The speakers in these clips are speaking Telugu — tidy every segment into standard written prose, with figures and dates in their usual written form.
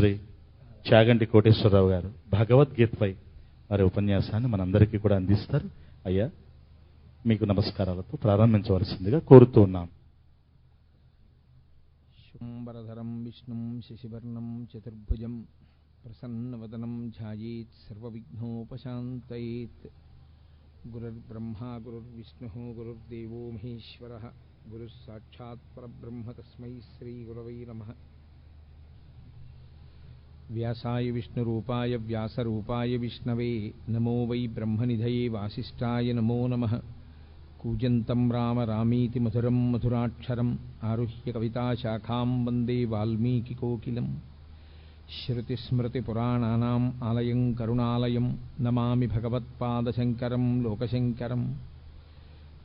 శ్రీ చాగంటి కోటేశ్వరరావు గారు భగవద్గీతపై వారి ఉపన్యాసాన్ని మనందరికీ కూడా అందిస్తారు. అయ్యా, మీకు నమస్కారాలతో ప్రారంభించవలసిందిగా కోరుతూ ఉన్నాం. శుంబరధరం విష్ణుం శశివర్ణం చతుర్భుజం ప్రసన్నవదనం ధ్యాయేత్ సర్వవిఘ్నోపశాంతయేత్. గురుర్బ్రహ్మా గురుర్విష్ణుః గురుర్దేవో మహేశ్వరః గురుః సాక్షాత్ పరబ్రహ్మ తస్మై శ్రీ గురవై నమః. వ్యాసాయ విష్ణురూపాయ వ్యాసరూపాయ విష్ణవే నమో వై బ్రహ్మనిధయే వాసిష్ఠాయ నమో నమః. కూజంతం రామ రామీతి మధురం మధురాక్షరం ఆరుహ్య కవితాశాఖాం వందే వాల్మీకికోకిలం. శ్రుతిస్మృతిపురాణానాం ఆలయం కరుణాలయం నమామి భగవత్పాదశంకరం లోకశంకరం.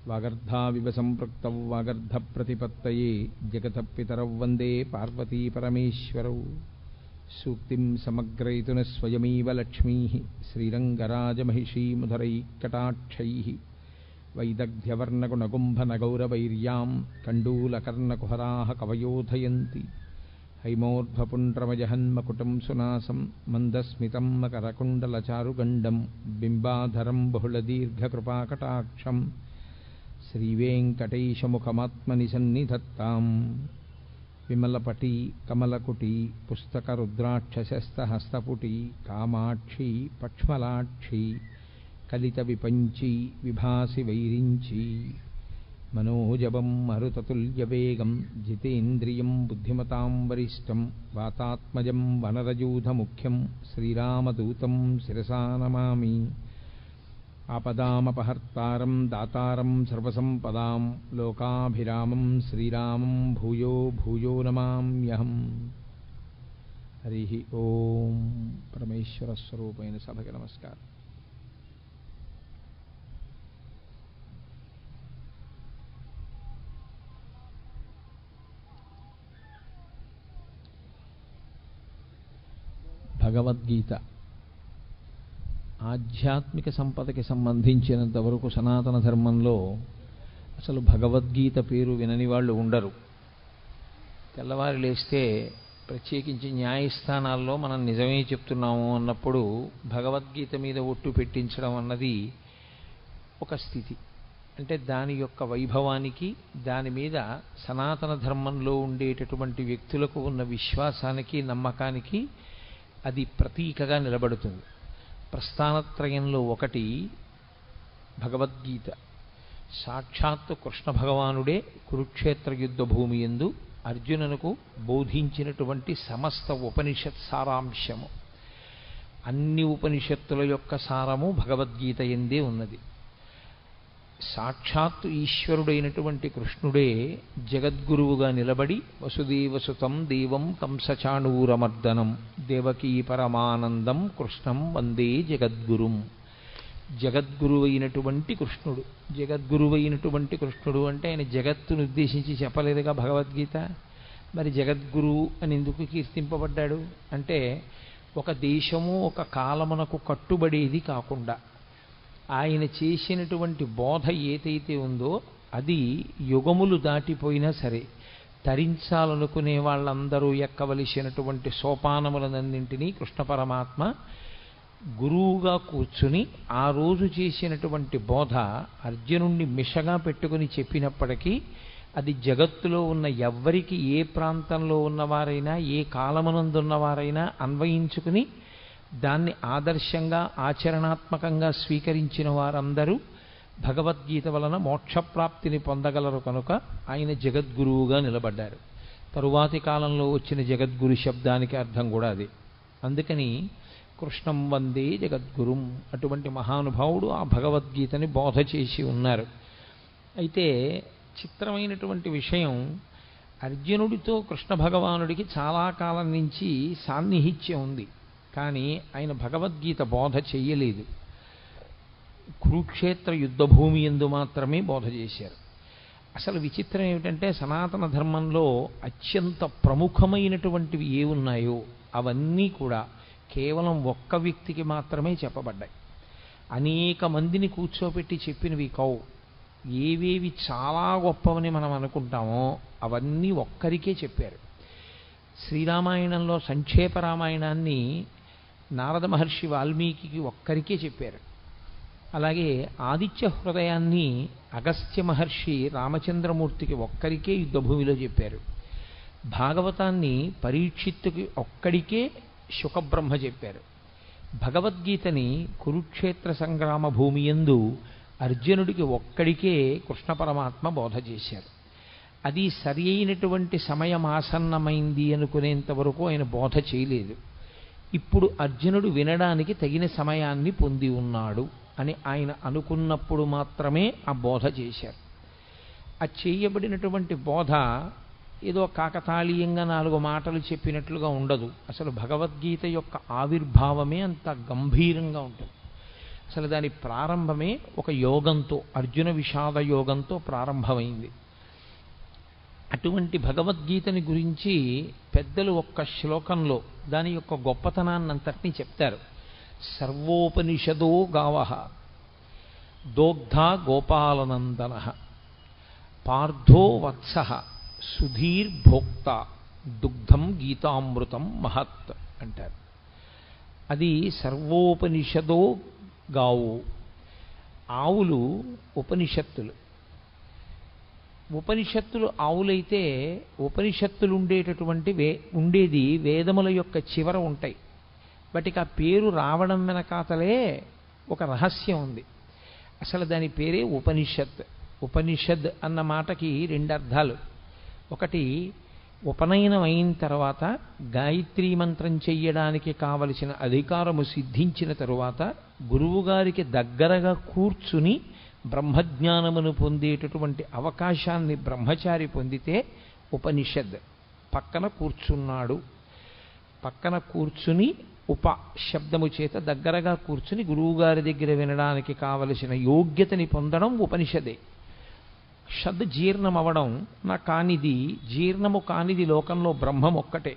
వాగర్ధావివ సంపృక్తౌ వాగర్ధప్రతిపత్తయే జగతః పితరౌ వందే పార్వతీపరమేశ్వరౌ. సూక్తిం సమగ్రయతున స్వయమేవ లక్ష్మీః శ్రీరంగరాజమహిషీముధరైఃకటాక్షైః. వైదగ్ధ్యవర్ణగుణగుంభనగౌరవైర్యాం కండూలకర్ణకుహరాः కవయోధయంతి. హైమోర్ధ్వపుండ్రమజహన్మకుటం సునాసం మందస్మితం మకరకుండలచారుగండం బింబాధరం బహుళదీర్ఘకృపాకటాక్షం. శ్రీవేంకటేశముఖమాత్మని సన్నిధత్తాం. విమలపటి కమలకుటి పుస్తకరుద్రాక్షశస్తహస్తపుటి కామాక్షి పక్ష్మలాక్షి కలిత విపంచి విభాసి వైరించి. మనోజవం మరుతతుల్యవేగం జితేంద్రియం బుద్ధిమతాం వరిష్టం వాతాత్మజం వనరయూధముఖ్యం శ్రీరామదూతం శిరసా నమామి. ఆపదామపహర్తారం దాతారం సర్వసంపదాం లోకాభిరామం శ్రీరామం భూయో భూయో నమామ్యహం. హరి ఓం. పరమేశ్వర స్వరూపైన సభకి నమస్కారం. భగవద్గీత ఆధ్యాత్మిక సంపదకి సంబంధించినంత వరకు సనాతన ధర్మంలో అసలు భగవద్గీత పేరు వినని వాళ్ళు ఉండరు. తెల్లవారి లేస్తే ప్రత్యేకించి న్యాయస్థానాల్లో మనం నిజమే చెప్తున్నాము అన్నప్పుడు భగవద్గీత మీద ఒట్టు పెట్టించడం అన్నది ఒక స్థితి. అంటే దాని యొక్క వైభవానికి, దాని మీద సనాతన ధర్మంలో ఉండేటటువంటి వ్యక్తులకు ఉన్న విశ్వాసానికి, నమ్మకానికి అది ప్రతీకగా నిలబడుతుంది. ప్రస్థానత్రయంలో ఒకటి భగవద్గీత. సాక్షాత్తు కృష్ణ భగవానుడే కురుక్షేత్ర యుద్ధ భూమి యందు అర్జునునకు బోధించినటువంటి సమస్త ఉపనిషత్ సారాంశము. అన్ని ఉపనిషత్తుల యొక్క సారము భగవద్గీత యందే ఉన్నది. సాక్షాత్తు ఈశ్వరుడైనటువంటి కృష్ణుడే జగద్గురువుగా నిలబడి వసుదేవసుతం దేవం కంసచాణూరమర్దనం దేవకీ పరమానందం కృష్ణం వందే జగద్గురుం. జగద్గురువైనటువంటి కృష్ణుడు. జగద్గురువైనటువంటి కృష్ణుడు అంటే ఆయన జగత్తును ఉద్దేశించి చెప్పలేదుగా భగవద్గీత. మరి జగద్గురువు అని ఎందుకు కీర్తింపబడ్డాడు అంటే ఒక దేశము ఒక కాలమునకు కట్టుబడేది కాకుండా ఆయన చేసినటువంటి బోధ ఏదైతే ఉందో అది యుగములు దాటిపోయినా సరే తరించాలనుకునే వాళ్ళందరూ ఎక్కవలసినటువంటి సోపానములన్నింటినీ కృష్ణ పరమాత్మ గురువుగా కూర్చుని ఆ రోజు చేసినటువంటి బోధ అర్జునుణ్ణి మిషగా పెట్టుకుని చెప్పినప్పటికీ అది జగత్తులో ఉన్న ఎవ్వరికి, ఏ ప్రాంతంలో ఉన్నవారైనా, ఏ కాలమునందున్నవారైనా అన్వయించుకుని దాన్ని ఆదర్శంగా ఆచరణాత్మకంగా స్వీకరించిన వారందరూ భగవద్గీత వలన మోక్షప్రాప్తిని పొందగలరు కనుక ఆయన జగద్గురువుగా నిలబడ్డారు. తరువాతి కాలంలో వచ్చిన జగద్గురు శబ్దానికి అర్థం కూడా అదే. అందుకని కృష్ణం వందే జగద్గురుం. అటువంటి మహానుభావుడు ఆ భగవద్గీతని బోధ చేసి ఉన్నారు. అయితే చిత్రమైనటువంటి విషయం, అర్జునుడితో కృష్ణ భగవానుడికి చాలా కాలం నుంచి సాన్నిహిత్యం ఉంది. కానీ ఆయన భగవద్గీత బోధ చెయ్యలేదు. కురుక్షేత్ర యుద్ధభూమి యందు మాత్రమే బోధ చేశారు. అసలు విచిత్రం ఏమిటంటే సనాతన ధర్మంలో అత్యంత ప్రముఖమైనటువంటివి ఏ ఉన్నాయో అవన్నీ కూడా కేవలం ఒక్క వ్యక్తికి మాత్రమే చెప్పబడ్డాయి. అనేక మందిని కూర్చోబెట్టి చెప్పినవి కావు. ఏవేవి చాలా గొప్పవని మనం అనుకుంటామో అవన్నీ ఒక్కరికే చెప్పారు. శ్రీరామాయణంలో సంక్షేప రామాయణాన్ని నారద మహర్షి వాల్మీకి ఒక్కరికే చెప్పారు. అలాగే ఆదిత్య హృదయాన్ని అగస్త్య మహర్షి రామచంద్రమూర్తికి ఒక్కరికే యుద్ధభూమిలో చెప్పారు. భాగవతాన్ని పరీక్షిత్తుకి ఒక్కడికే శుకబ్రహ్మ చెప్పారు. భగవద్గీతని కురుక్షేత్ర సంగ్రామ భూమి యందు అర్జునుడికి ఒక్కడికే కృష్ణ పరమాత్మ బోధ చేశారు. అది సరి అయినటువంటి సమయం ఆసన్నమైంది అనుకునేంత వరకు ఆయన బోధ చేయలేదు. ఇప్పుడు అర్జునుడు వినడానికి తగిన సమయాన్ని పొంది ఉన్నాడు అని ఆయన అనుకున్నప్పుడు మాత్రమే ఆ బోధ చేశారు. ఆ చేయబడినటువంటి బోధ ఏదో కాకతాళీయంగా 4 మాటలు చెప్పినట్లుగా ఉండదు. అసలు భగవద్గీత యొక్క ఆవిర్భావమే అంత గంభీరంగా ఉంటుంది. అసలు దాని ప్రారంభమే ఒక యోగంతో, అర్జున విషాద యోగంతో ప్రారంభమైంది. అటువంటి భగవద్గీతని గురించి పెద్దలు ఒక్క శ్లోకంలో దాని యొక్క గొప్పతనాన్నంతటినీ చెప్తారు. సర్వోపనిషదో గావః దోగ్ధా గోపాలనందన పార్థో వత్సః సుధీర్భోక్త దుగ్ధం గీతామృతం మహత్ అంటారు. అది సర్వోపనిషదో గావు. ఆవులు ఉపనిషత్తులు. ఉపనిషత్తులు ఆవులైతే ఉపనిషత్తులు ఉండేది వేదముల యొక్క చివర ఉంటాయి. వాటికి ఆ పేరు రావడం వెనకాతలే ఒక రహస్యం ఉంది. అసలు దాని పేరే ఉపనిషత్. ఉపనిషద్ అన్న మాటకి 2 అర్థాలు. ఒకటి, ఉపనయనం అయిన తర్వాత గాయత్రీ మంత్రం చెయ్యడానికి కావలసిన అధికారము సిద్ధించిన తరువాత గురువుగారికి దగ్గరగా కూర్చుని బ్రహ్మజ్ఞానమును పొందేటటువంటి అవకాశాన్ని బ్రహ్మచారి పొందితే ఉపనిషద్. పక్కన కూర్చున్నాడు, పక్కన కూర్చుని ఉప శబ్దము చేత దగ్గరగా కూర్చుని గురువుగారి దగ్గర వినడానికి కావలసిన యోగ్యతని పొందడం ఉపనిషదే. షద్ జీర్ణం అవడం నా కానిది, జీర్ణము కానిది లోకంలో బ్రహ్మం ఒక్కటే.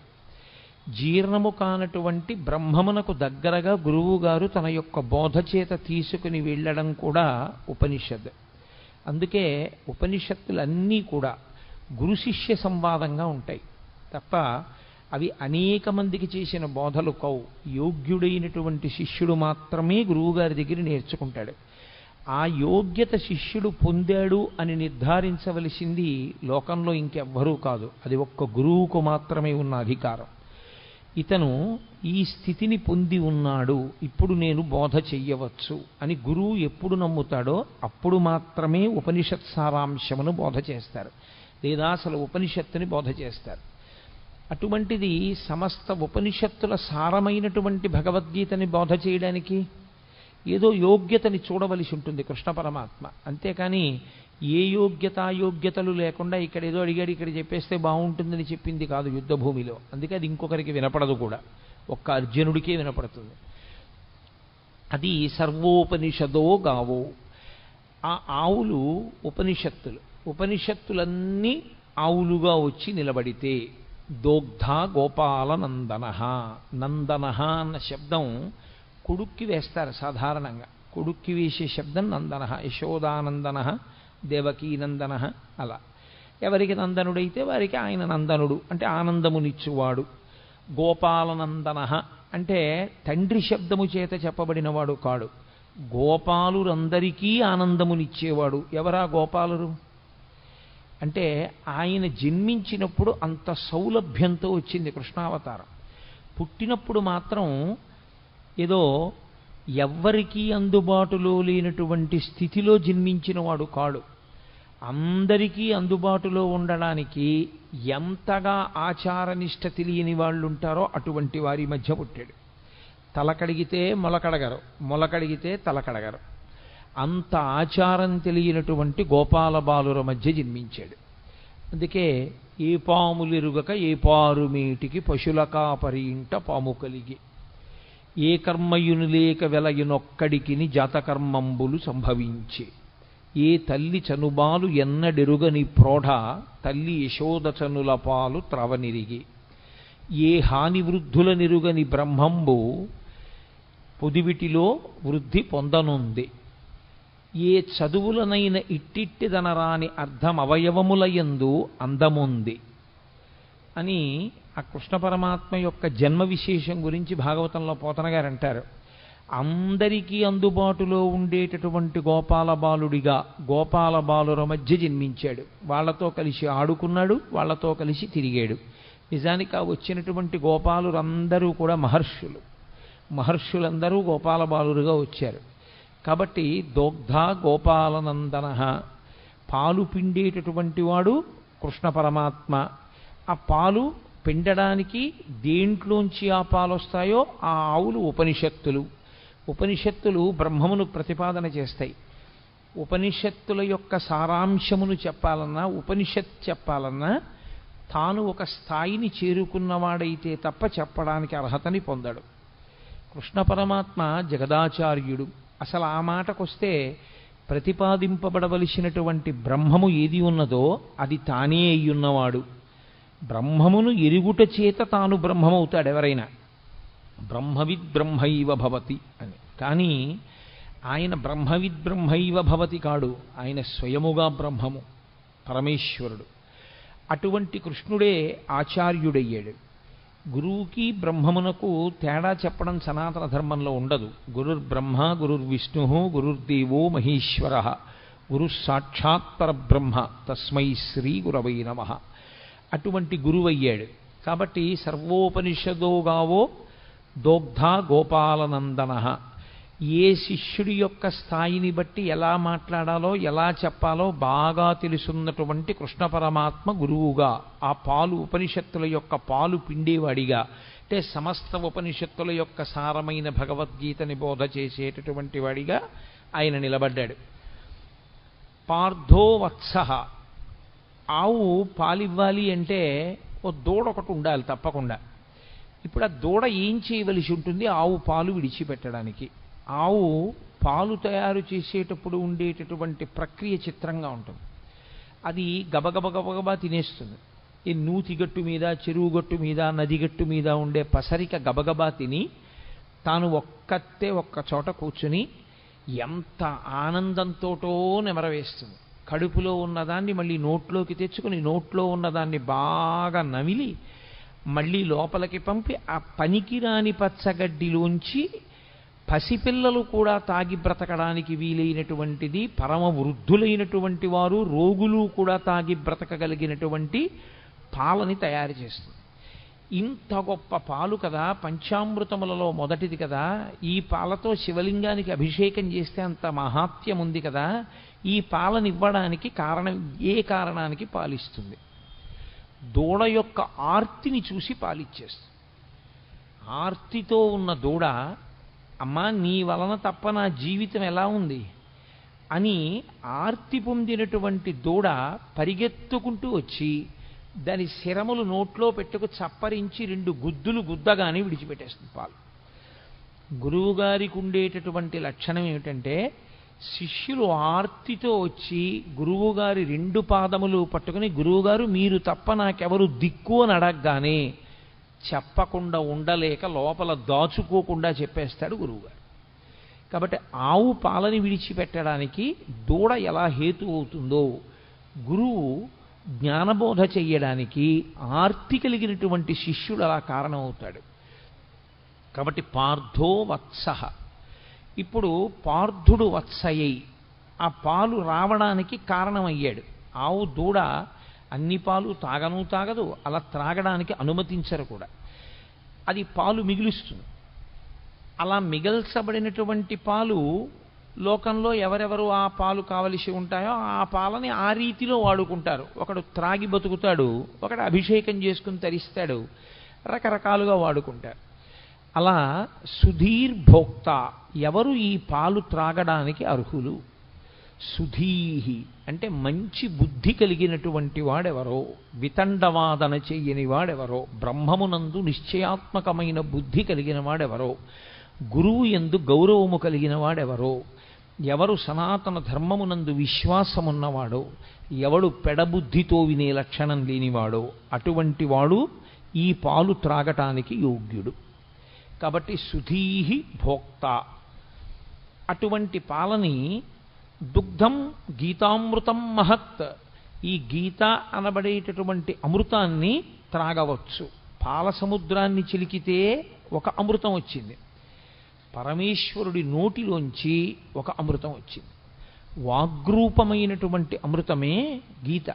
జీర్ణము కానటువంటి బ్రహ్మమునకు దగ్గరగా గురువుగారు తన యొక్క బోధ చేత తీసుకుని వెళ్ళడం కూడా ఉపనిషద్. అందుకే ఉపనిషత్తులన్నీ కూడా గురు శిష్య సంవాదంగా ఉంటాయి తప్ప అవి అనేక మందికి చేసిన బోధలు కావు. యోగ్యుడైనటువంటి శిష్యుడు మాత్రమే గురువుగారి దగ్గర నేర్చుకుంటాడు. ఆ యోగ్యత శిష్యుడు పొందాడు అని నిర్ధారించవలసింది లోకంలో ఇంకెవ్వరూ కాదు. అది ఒక్క గురువుకు మాత్రమే ఉన్న అధికారం. ఇతను ఈ స్థితిని పొంది ఉన్నాడు, ఇప్పుడు నేను బోధ చెయ్యవచ్చు అని గురువు ఎప్పుడు నమ్ముతాడో అప్పుడు మాత్రమే ఉపనిషత్ సారాంశమును బోధ చేస్తారు, లేదా అసలు ఉపనిషత్తుని బోధ చేస్తారు. అటువంటిది సమస్త ఉపనిషత్తుల సారమైనటువంటి భగవద్గీతని బోధ చేయడానికి ఏదో యోగ్యతని చూడవలసి ఉంటుంది కృష్ణ పరమాత్మ. అంతేకాని ఏ యోగ్యతలు లేకుండా ఇక్కడ ఏదో అడిగాడు ఇక్కడ చెప్పేస్తే బాగుంటుందని చెప్పింది కాదు యుద్ధభూమిలో. అందుకే అది ఇంకొకరికి వినపడదు కూడా, ఒక్క అర్జునుడికే వినపడుతుంది. అది సర్వోపనిషదో గావో. ఆ ఆవులు ఉపనిషత్తులు. ఉపనిషత్తులన్నీ ఆవులుగా వచ్చి నిలబడితే దోగ్ధ గోపాల నందన. నందన అన్న శబ్దం కొడుక్కి వేస్తారు సాధారణంగా. కొడుక్కి వేసే శబ్దం నందన. యశోదానందన, దేవకీనందన. అలా ఎవరికి నందనుడైతే వారికి ఆయన నందనుడు అంటే ఆనందమునిచ్చువాడు. గోపాలనందన అంటే తండ్రి శబ్దము చేత చెప్పబడినవాడు కాడు, గోపాలురందరికీ ఆనందమునిచ్చేవాడు. ఎవరా గోపాలురు అంటే ఆయన జన్మించినప్పుడు అంత సౌలభ్యంతో వచ్చింది కృష్ణావతారం. పుట్టినప్పుడు మాత్రం ఏదో ఎవ్వరికీ అందుబాటులో లేనటువంటి స్థితిలో జన్మించిన వాడు కాడు. అందరికీ అందుబాటులో ఉండడానికి ఎంతగా ఆచారనిష్ట తెలియని వాళ్ళు ఉంటారో అటువంటి వారి మధ్య పుట్టాడు. తలకడిగితే మొలకడగరు, మొలకడిగితే తలకడగరు. అంత ఆచారం తెలియనటువంటి గోపాల బాలుర మధ్య జన్మించాడు. అందుకే ఏ పాములిరుగక ఏ పారుమేటికి పశుల కాపరి ఇంట పాము కలిగి, ఏ కర్మయును లేక వెలయునొక్కడికిని జాతకర్మంబులు సంభవించే, ఏ తల్లి చనుబాలు ఎన్నడెరుగని ప్రోఢ తల్లి యశోదచనుల పాలు త్రవనిరిగి, ఏ హాని వృద్ధుల నిరుగని బ్రహ్మంబు పొదివిటిలో వృద్ధి పొందనుంది, ఏ చదువులనైన ఇట్టిట్టిదనరాని అర్థం అవయవములయందు అందముంది అని ఆ కృష్ణ పరమాత్మ యొక్క జన్మ విశేషం గురించి భాగవతంలో పోతన గారు అంటారు, అందరికీ అందుబాటులో ఉండేటటువంటి గోపాల బాలుడిగా గోపాల బాలుర మధ్య జన్మించాడు. వాళ్లతో కలిసి ఆడుకున్నాడు, వాళ్లతో కలిసి తిరిగాడు. నిజానికి ఆ వచ్చినటువంటి గోపాలురందరూ కూడా మహర్షులందరూ గోపాల బాలురుగా వచ్చారు. కాబట్టి దోగ్ధ గోపాలనందన, పాలు పిండేటటువంటి వాడు కృష్ణ పరమాత్మ. ఆ పాలు పిండడానికి దేంట్లోంచి ఆ పాలు వస్తాయో ఆ ఆవులు ఉపనిషత్తులు బ్రహ్మమును ప్రతిపాదన చేస్తాయి. ఉపనిషత్తుల యొక్క సారాంశమును చెప్పాలన్నా, ఉపనిషత్ చెప్పాలన్నా తాను ఒక స్థాయిని చేరుకున్నవాడైతే తప్ప చెప్పడానికి అర్హతని పొందడు. కృష్ణ పరమాత్మ జగదాచార్యుడు. అసలు ఆ మాటకొస్తే ప్రతిపాదింపబడవలసినటువంటి బ్రహ్మము ఏది ఉన్నదో అది తానే అయ్యున్నవాడు. బ్రహ్మమును ఎరుగుట చేత తాను బ్రహ్మమవుతాడు ఎవరైనా. బ్రహ్మవిద్ బ్రహ్మైవ భవతి అని. కానీ ఆయన బ్రహ్మవిద్ బ్రహ్మైవ భవతి కాడు, ఆయన స్వయముగా బ్రహ్మము, పరమేశ్వరుడు. అటువంటి కృష్ణుడే ఆచార్యుడయ్యాడు. గురువుకి బ్రహ్మమునకు తేడా చెప్పడం సనాతన ధర్మంలో ఉండదు. గురుర్బ్రహ్మ గురుర్విష్ణు గురుర్దేవో మహేశ్వర గురు సాక్షాత్ పరబ్రహ్మ తస్మై శ్రీ గురవై నమః. అటువంటి గురువయ్యాడు. కాబట్టి సర్వోపనిషదోగావో దోగ్ధ గోపాలనందన. ఏ శిష్యుడి యొక్క స్థాయిని బట్టి ఎలా మాట్లాడాలో ఎలా చెప్పాలో బాగా తెలుసున్నటువంటి కృష్ణ పరమాత్మ గురువుగా, ఆ పాలు ఉపనిషత్తుల యొక్క పాలు పిండేవాడిగా, అంటే సమస్త ఉపనిషత్తుల యొక్క సారమైన భగవద్గీతని బోధ చేసేటటువంటి వాడిగా ఆయన నిలబడ్డాడు. పార్థో వత్సః. ఆవు పాలివ్వాలి అంటే ఓ దూడ ఒకటి ఉండాలి తప్పకుండా. ఇప్పుడు ఆ దూడ ఏం చేయవలసి ఉంటుంది? ఆవు పాలు విడిచిపెట్టడానికి. ఆవు పాలు తయారు చేసేటప్పుడు ఉండేటటువంటి ప్రక్రియ చిత్రంగా ఉంటుంది. అది గబగబా తినేస్తుంది. ఈ నూతిగట్టు మీద, చెరువు గట్టు మీద, నదిగట్టు మీద ఉండే పసరిక గబగబా తిని తాను ఒక్క చోట కూర్చుని ఎంత ఆనందంతోటో నెమరవేస్తుంది. కడుపులో ఉన్నదాన్ని మళ్ళీ నోట్లోకి తెచ్చుకుని నోట్లో ఉన్నదాన్ని బాగా నమిలి మళ్ళీ లోపలికి పంపి ఆ పనికిరాని పచ్చగడ్డిలోంచి పసిపిల్లలు కూడా తాగి బ్రతకడానికి వీలైనటువంటిది, పరమ వృద్ధులైనటువంటి వారు, రోగులు కూడా తాగి బ్రతకగలిగినటువంటి పాలని తయారు చేస్తుంది. ఇంత గొప్ప పాలు కదా, పంచామృతములలో మొదటిది కదా. ఈ పాలతో శివలింగానికి అభిషేకం చేస్తే అంత మహాత్యం ఉంది కదా. ఈ పాలనివ్వడానికి కారణం, ఏ కారణానికి పాలిస్తుంది? దూడ యొక్క ఆర్తిని చూసి పాలిచ్చేస్తుంది. ఆర్తితో ఉన్న దూడ, అమ్మా నీ వలన తప్ప నా జీవితం ఎలా ఉంది అని ఆర్తి పొందినటువంటి దూడ పరిగెత్తుకుంటూ వచ్చి దాని శిరములు నోట్లో పెట్టుకు చప్పరించి 2 గుద్దులు గుద్దగానే విడిచిపెట్టేస్తుంది పాలు. గురువుగారికి ఉండేటటువంటి లక్షణం ఏమిటంటే, శిష్యులు ఆర్తితో వచ్చి గురువుగారి 2 పాదములు పట్టుకుని, గురువుగారు మీరు తప్ప నాకెవరు దిక్కు అని అడగగానే చెప్పకుండా ఉండలేక లోపల దాచుకోకుండా చెప్పేస్తాడు గురువుగారు. కాబట్టి ఆవు పాలని విడిచిపెట్టడానికి దూడ ఎలా హేతు అవుతుందో, గురువు జ్ఞానబోధ చెయ్యడానికి ఆర్తి కలిగినటువంటి శిష్యుడు అలా కారణమవుతాడు. కాబట్టి పార్థో వత్సః. ఇప్పుడు పార్థుడు వత్సయై ఆ పాలు రావడానికి కారణమయ్యాడు. ఆవు దూడ అన్ని పాలు తాగదు, అలా త్రాగడానికి అనుమతించరు కూడా. అది పాలు మిగులుస్తుంది. అలా మిగల్చబడినటువంటి పాలు లోకంలో ఎవరెవరు ఆ పాలు కావలసి ఉంటాయో ఆ పాలని ఆ రీతిలో వాడుకుంటారు. ఒకడు త్రాగి బతుకుతాడు, ఒకడు అభిషేకం చేసుకుని తరిస్తాడు, రకరకాలుగా వాడుకుంటారు. అలా సుధీర్భోక్త, ఎవరు ఈ పాలు త్రాగడానికి అర్హులు? సుధీహి అంటే మంచి బుద్ధి కలిగినటువంటి వాడెవరో, వితండవాదన చెయ్యని వాడెవరో, బ్రహ్మమునందు నిశ్చయాత్మకమైన బుద్ధి కలిగిన వాడెవరో, గురువు యందు గౌరవము కలిగిన వాడెవరో, ఎవరు సనాతన ధర్మమునందు విశ్వాసమున్నవాడో, ఎవడు పెడబుద్ధితో వినే లక్షణం లేనివాడో అటువంటి వాడు ఈ పాలు త్రాగటానికి యోగ్యుడు. కాబట్టి సుధీహి భోక్త. అటువంటి పాలని దుగ్ధం గీతామృతం మహత్, ఈ గీత అనబడేటటువంటి అమృతాన్ని త్రాగవచ్చు. పాల సముద్రాన్ని చిలికితే ఒక అమృతం వచ్చింది, పరమేశ్వరుడి నోటిలోంచి ఒక అమృతం వచ్చింది. వాగ్రూపమైనటువంటి అమృతమే గీత.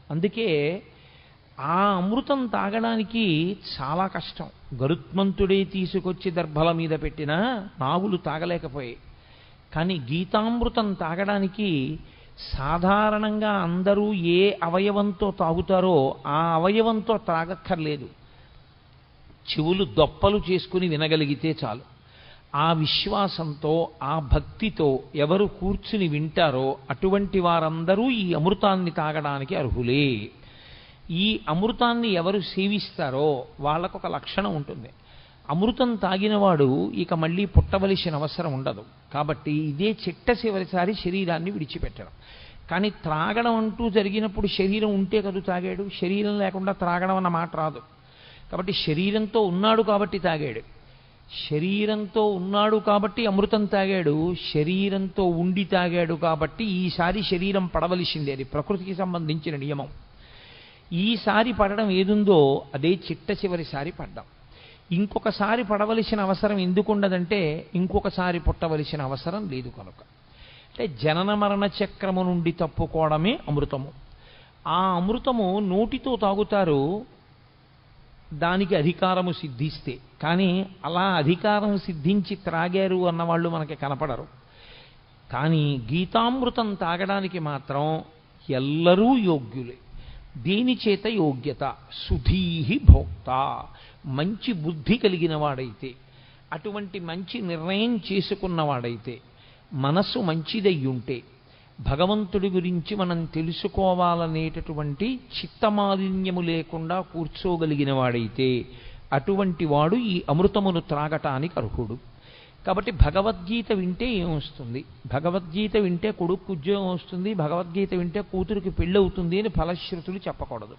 అందుకే ఆ అమృతం తాగడానికి చాలా కష్టం. గరుత్మంతుడే తీసుకొచ్చి దర్భల మీద పెట్టినా నాగులు తాగలేకపోయాయి. కానీ గీతామృతం తాగడానికి సాధారణంగా అందరూ ఏ అవయవంతో తాగుతారో ఆ అవయవంతో తాగక్కర్లేదు, చెవులు దొప్పలు చేసుకుని వినగలిగితే చాలు. ఆ విశ్వాసంతో ఆ భక్తితో ఎవరు కూర్చుని వింటారో అటువంటి వారందరూ ఈ అమృతాన్ని తాగడానికి అర్హులే. ఈ అమృతాన్ని ఎవరు సేవిస్తారో వాళ్ళకొక లక్షణం ఉంటుంది. అమృతం తాగినవాడు ఇక మళ్ళీ పుట్టవలసిన అవసరం ఉండదు. కాబట్టి ఇదే చిట్ట చివరిసారి శరీరాన్ని విడిచిపెట్టడం. కానీ త్రాగడం అంటూ జరిగినప్పుడు శరీరం ఉంటే కదా తాగాడు, శరీరం లేకుండా త్రాగడం అన్న మాట రాదు. కాబట్టి శరీరంతో ఉన్నాడు కాబట్టి తాగాడు, శరీరంతో ఉన్నాడు కాబట్టి అమృతం తాగాడు, శరీరంతో ఉండి తాగాడు కాబట్టి ఈసారి శరీరం పడవలసిందే. అది ప్రకృతికి సంబంధించిన నియమం. ఈసారి పడడం ఏదుందో అదే చిట్ట చివరిసారి పడ్డాం. ఇంకొకసారి పడవలసిన అవసరం ఎందుకుండదంటే ఇంకొకసారి పుట్టవలసిన అవసరం లేదు కనుక. అంటే జనన మరణ చక్రము నుండి తప్పుకోవడమే అమృతము. ఆ అమృతము నోటితో తాగుతారు దానికి అధికారము సిద్ధిస్తే, కానీ అలా అధికారం సిద్ధించి త్రాగారు అన్నవాళ్ళు మనకి కనపడరు. కానీ గీతామృతం తాగడానికి మాత్రం ఎల్లరూ యోగ్యులే. దేని చేత యోగ్యత? సుధీహి భోక్త, మంచి బుద్ధి కలిగిన వాడైతే, అటువంటి మంచి నిర్ణయం చేసుకున్నవాడైతే, మనస్సు మంచిదయ్యుంటే, భగవంతుడి గురించి మనం తెలుసుకోవాలనేటటువంటి చిత్తమాలిన్యము లేకుండా కూర్చోగలిగిన వాడైతే అటువంటి వాడు ఈ అమృతమును త్రాగటానికి అర్హుడు. కాబట్టి భగవద్గీత వింటే ఏమొస్తుంది? భగవద్గీత వింటే కొడుకు ఉద్యోగం వస్తుంది, భగవద్గీత వింటే కూతురికి పెళ్ళవుతుంది అని ఫలశ్రుతులు చెప్పకూడదు.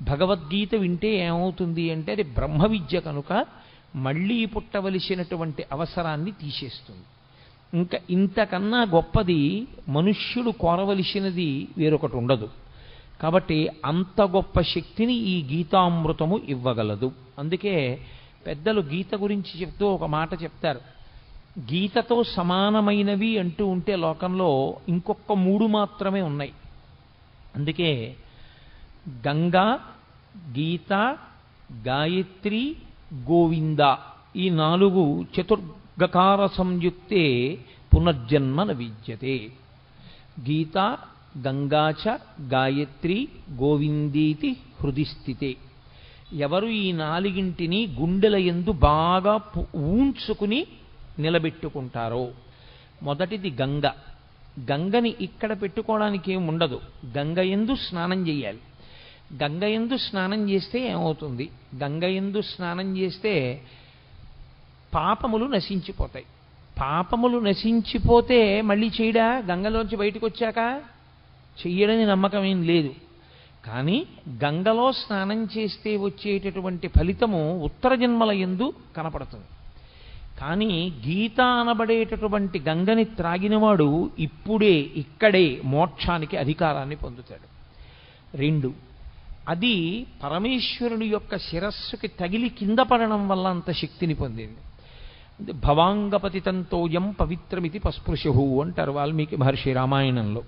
భగవద్గీత వింటే ఏమవుతుంది అంటే అది బ్రహ్మ విద్య కనుక మళ్ళీ పుట్టవలసినటువంటి అవసరాన్ని తీసేస్తుంది. ఇంకా ఇంతకన్నా గొప్పది మనుష్యుడు కోరవలసినది వేరొకటి ఉండదు. కాబట్టి అంత గొప్ప శక్తిని ఈ గీతామృతము ఇవ్వగలదు. అందుకే పెద్దలు గీత గురించి చెప్తూ ఒక మాట చెప్తారు. గీతతో సమానమైనవి అంటూ ఉంటే లోకంలో ఇంకొక 3 మాత్రమే ఉన్నాయి. అందుకే గంగా, గీత, గాయత్రి, గోవింద ఈ 4 చతుర్గకార సంయుక్తే పునర్జన్మ న విద్యతే. గీత, గంగాచ, గాయత్రి, గోవిందీతి హృది స్థితే. ఎవరు ఈ 4ంటిని గుండెల యందు బాగా ఊంచుకుని నిలబెట్టుకుంటారో, మొదటిది గంగ. గంగని ఇక్కడ పెట్టుకోవడానికి ఏమి ఉండదు, గంగ యందు స్నానం చేయాలి. గంగ యందు స్నానం చేస్తే ఏమవుతుంది? గంగ యందు స్నానం చేస్తే పాపములు నశించిపోతాయి. పాపములు నశించిపోతే మళ్ళీ చేయడా? గంగలోంచి బయటకు వచ్చాక చెయ్యడని నమ్మకం ఏం లేదు. కానీ గంగలో స్నానం చేస్తే వచ్చేటటువంటి ఫలితము ఉత్తర జన్మల యందు కనపడుతుంది. కానీ గీత అనబడేటటువంటి గంగని త్రాగినవాడు ఇప్పుడే ఇక్కడే మోక్షానికి అధికారాన్ని పొందుతాడు. 2, అది పరమేశ్వరుని యొక్క శిరస్సుకి తగిలి కింద పడడం వల్ల అంత శక్తిని పొందింది. భవాంగపతితంతోయం పవిత్రమితి పస్పృశు అంటారు వాల్మీకి మహర్షి రామాయణంలో.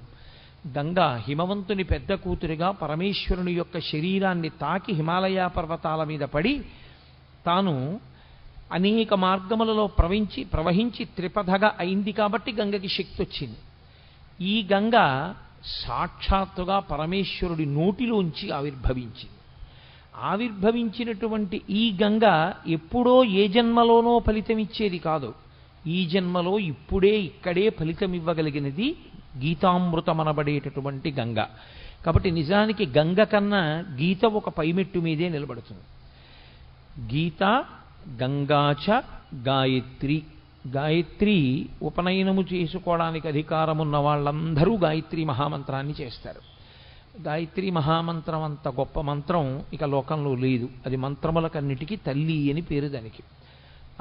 గంగ హిమవంతుని పెద్ద కూతురిగా పరమేశ్వరుని యొక్క శరీరాన్ని తాకి హిమాలయ పర్వతాల మీద పడి తాను అనేక మార్గములలో ప్రవహించి త్రిపథగా అయింది కాబట్టి గంగకి శక్తి వచ్చింది. ఈ గంగ సాక్షాత్తుగా పరమేశ్వరుడి నోటిలోంచి ఆవిర్భవించింది. ఆవిర్భవించినటువంటి ఈ గంగ ఎప్పుడో ఏ జన్మలోనో ఫలితమిచ్చేది కాదు. ఈ జన్మలో ఇప్పుడే ఇక్కడే ఫలితం ఇవ్వగలిగినది గీతామృతమనబడేటటువంటి గంగ. కాబట్టి నిజానికి గంగ కన్నా గీత ఒక పైమెట్టు మీదే నిలబడుతుంది. గీత, గంగాచ, గాయత్రి. గాయత్రి ఉపనయనము చేసుకోవడానికి అధికారమున్న వాళ్ళందరూ గాయత్రి మహామంత్రాన్ని చేస్తారు. గాయత్రి మహామంత్రం అంత గొప్ప మంత్రం ఇక లోకంలో లేదు. అది మంత్రములకన్నిటికీ తల్లి అని పేరు దానికి.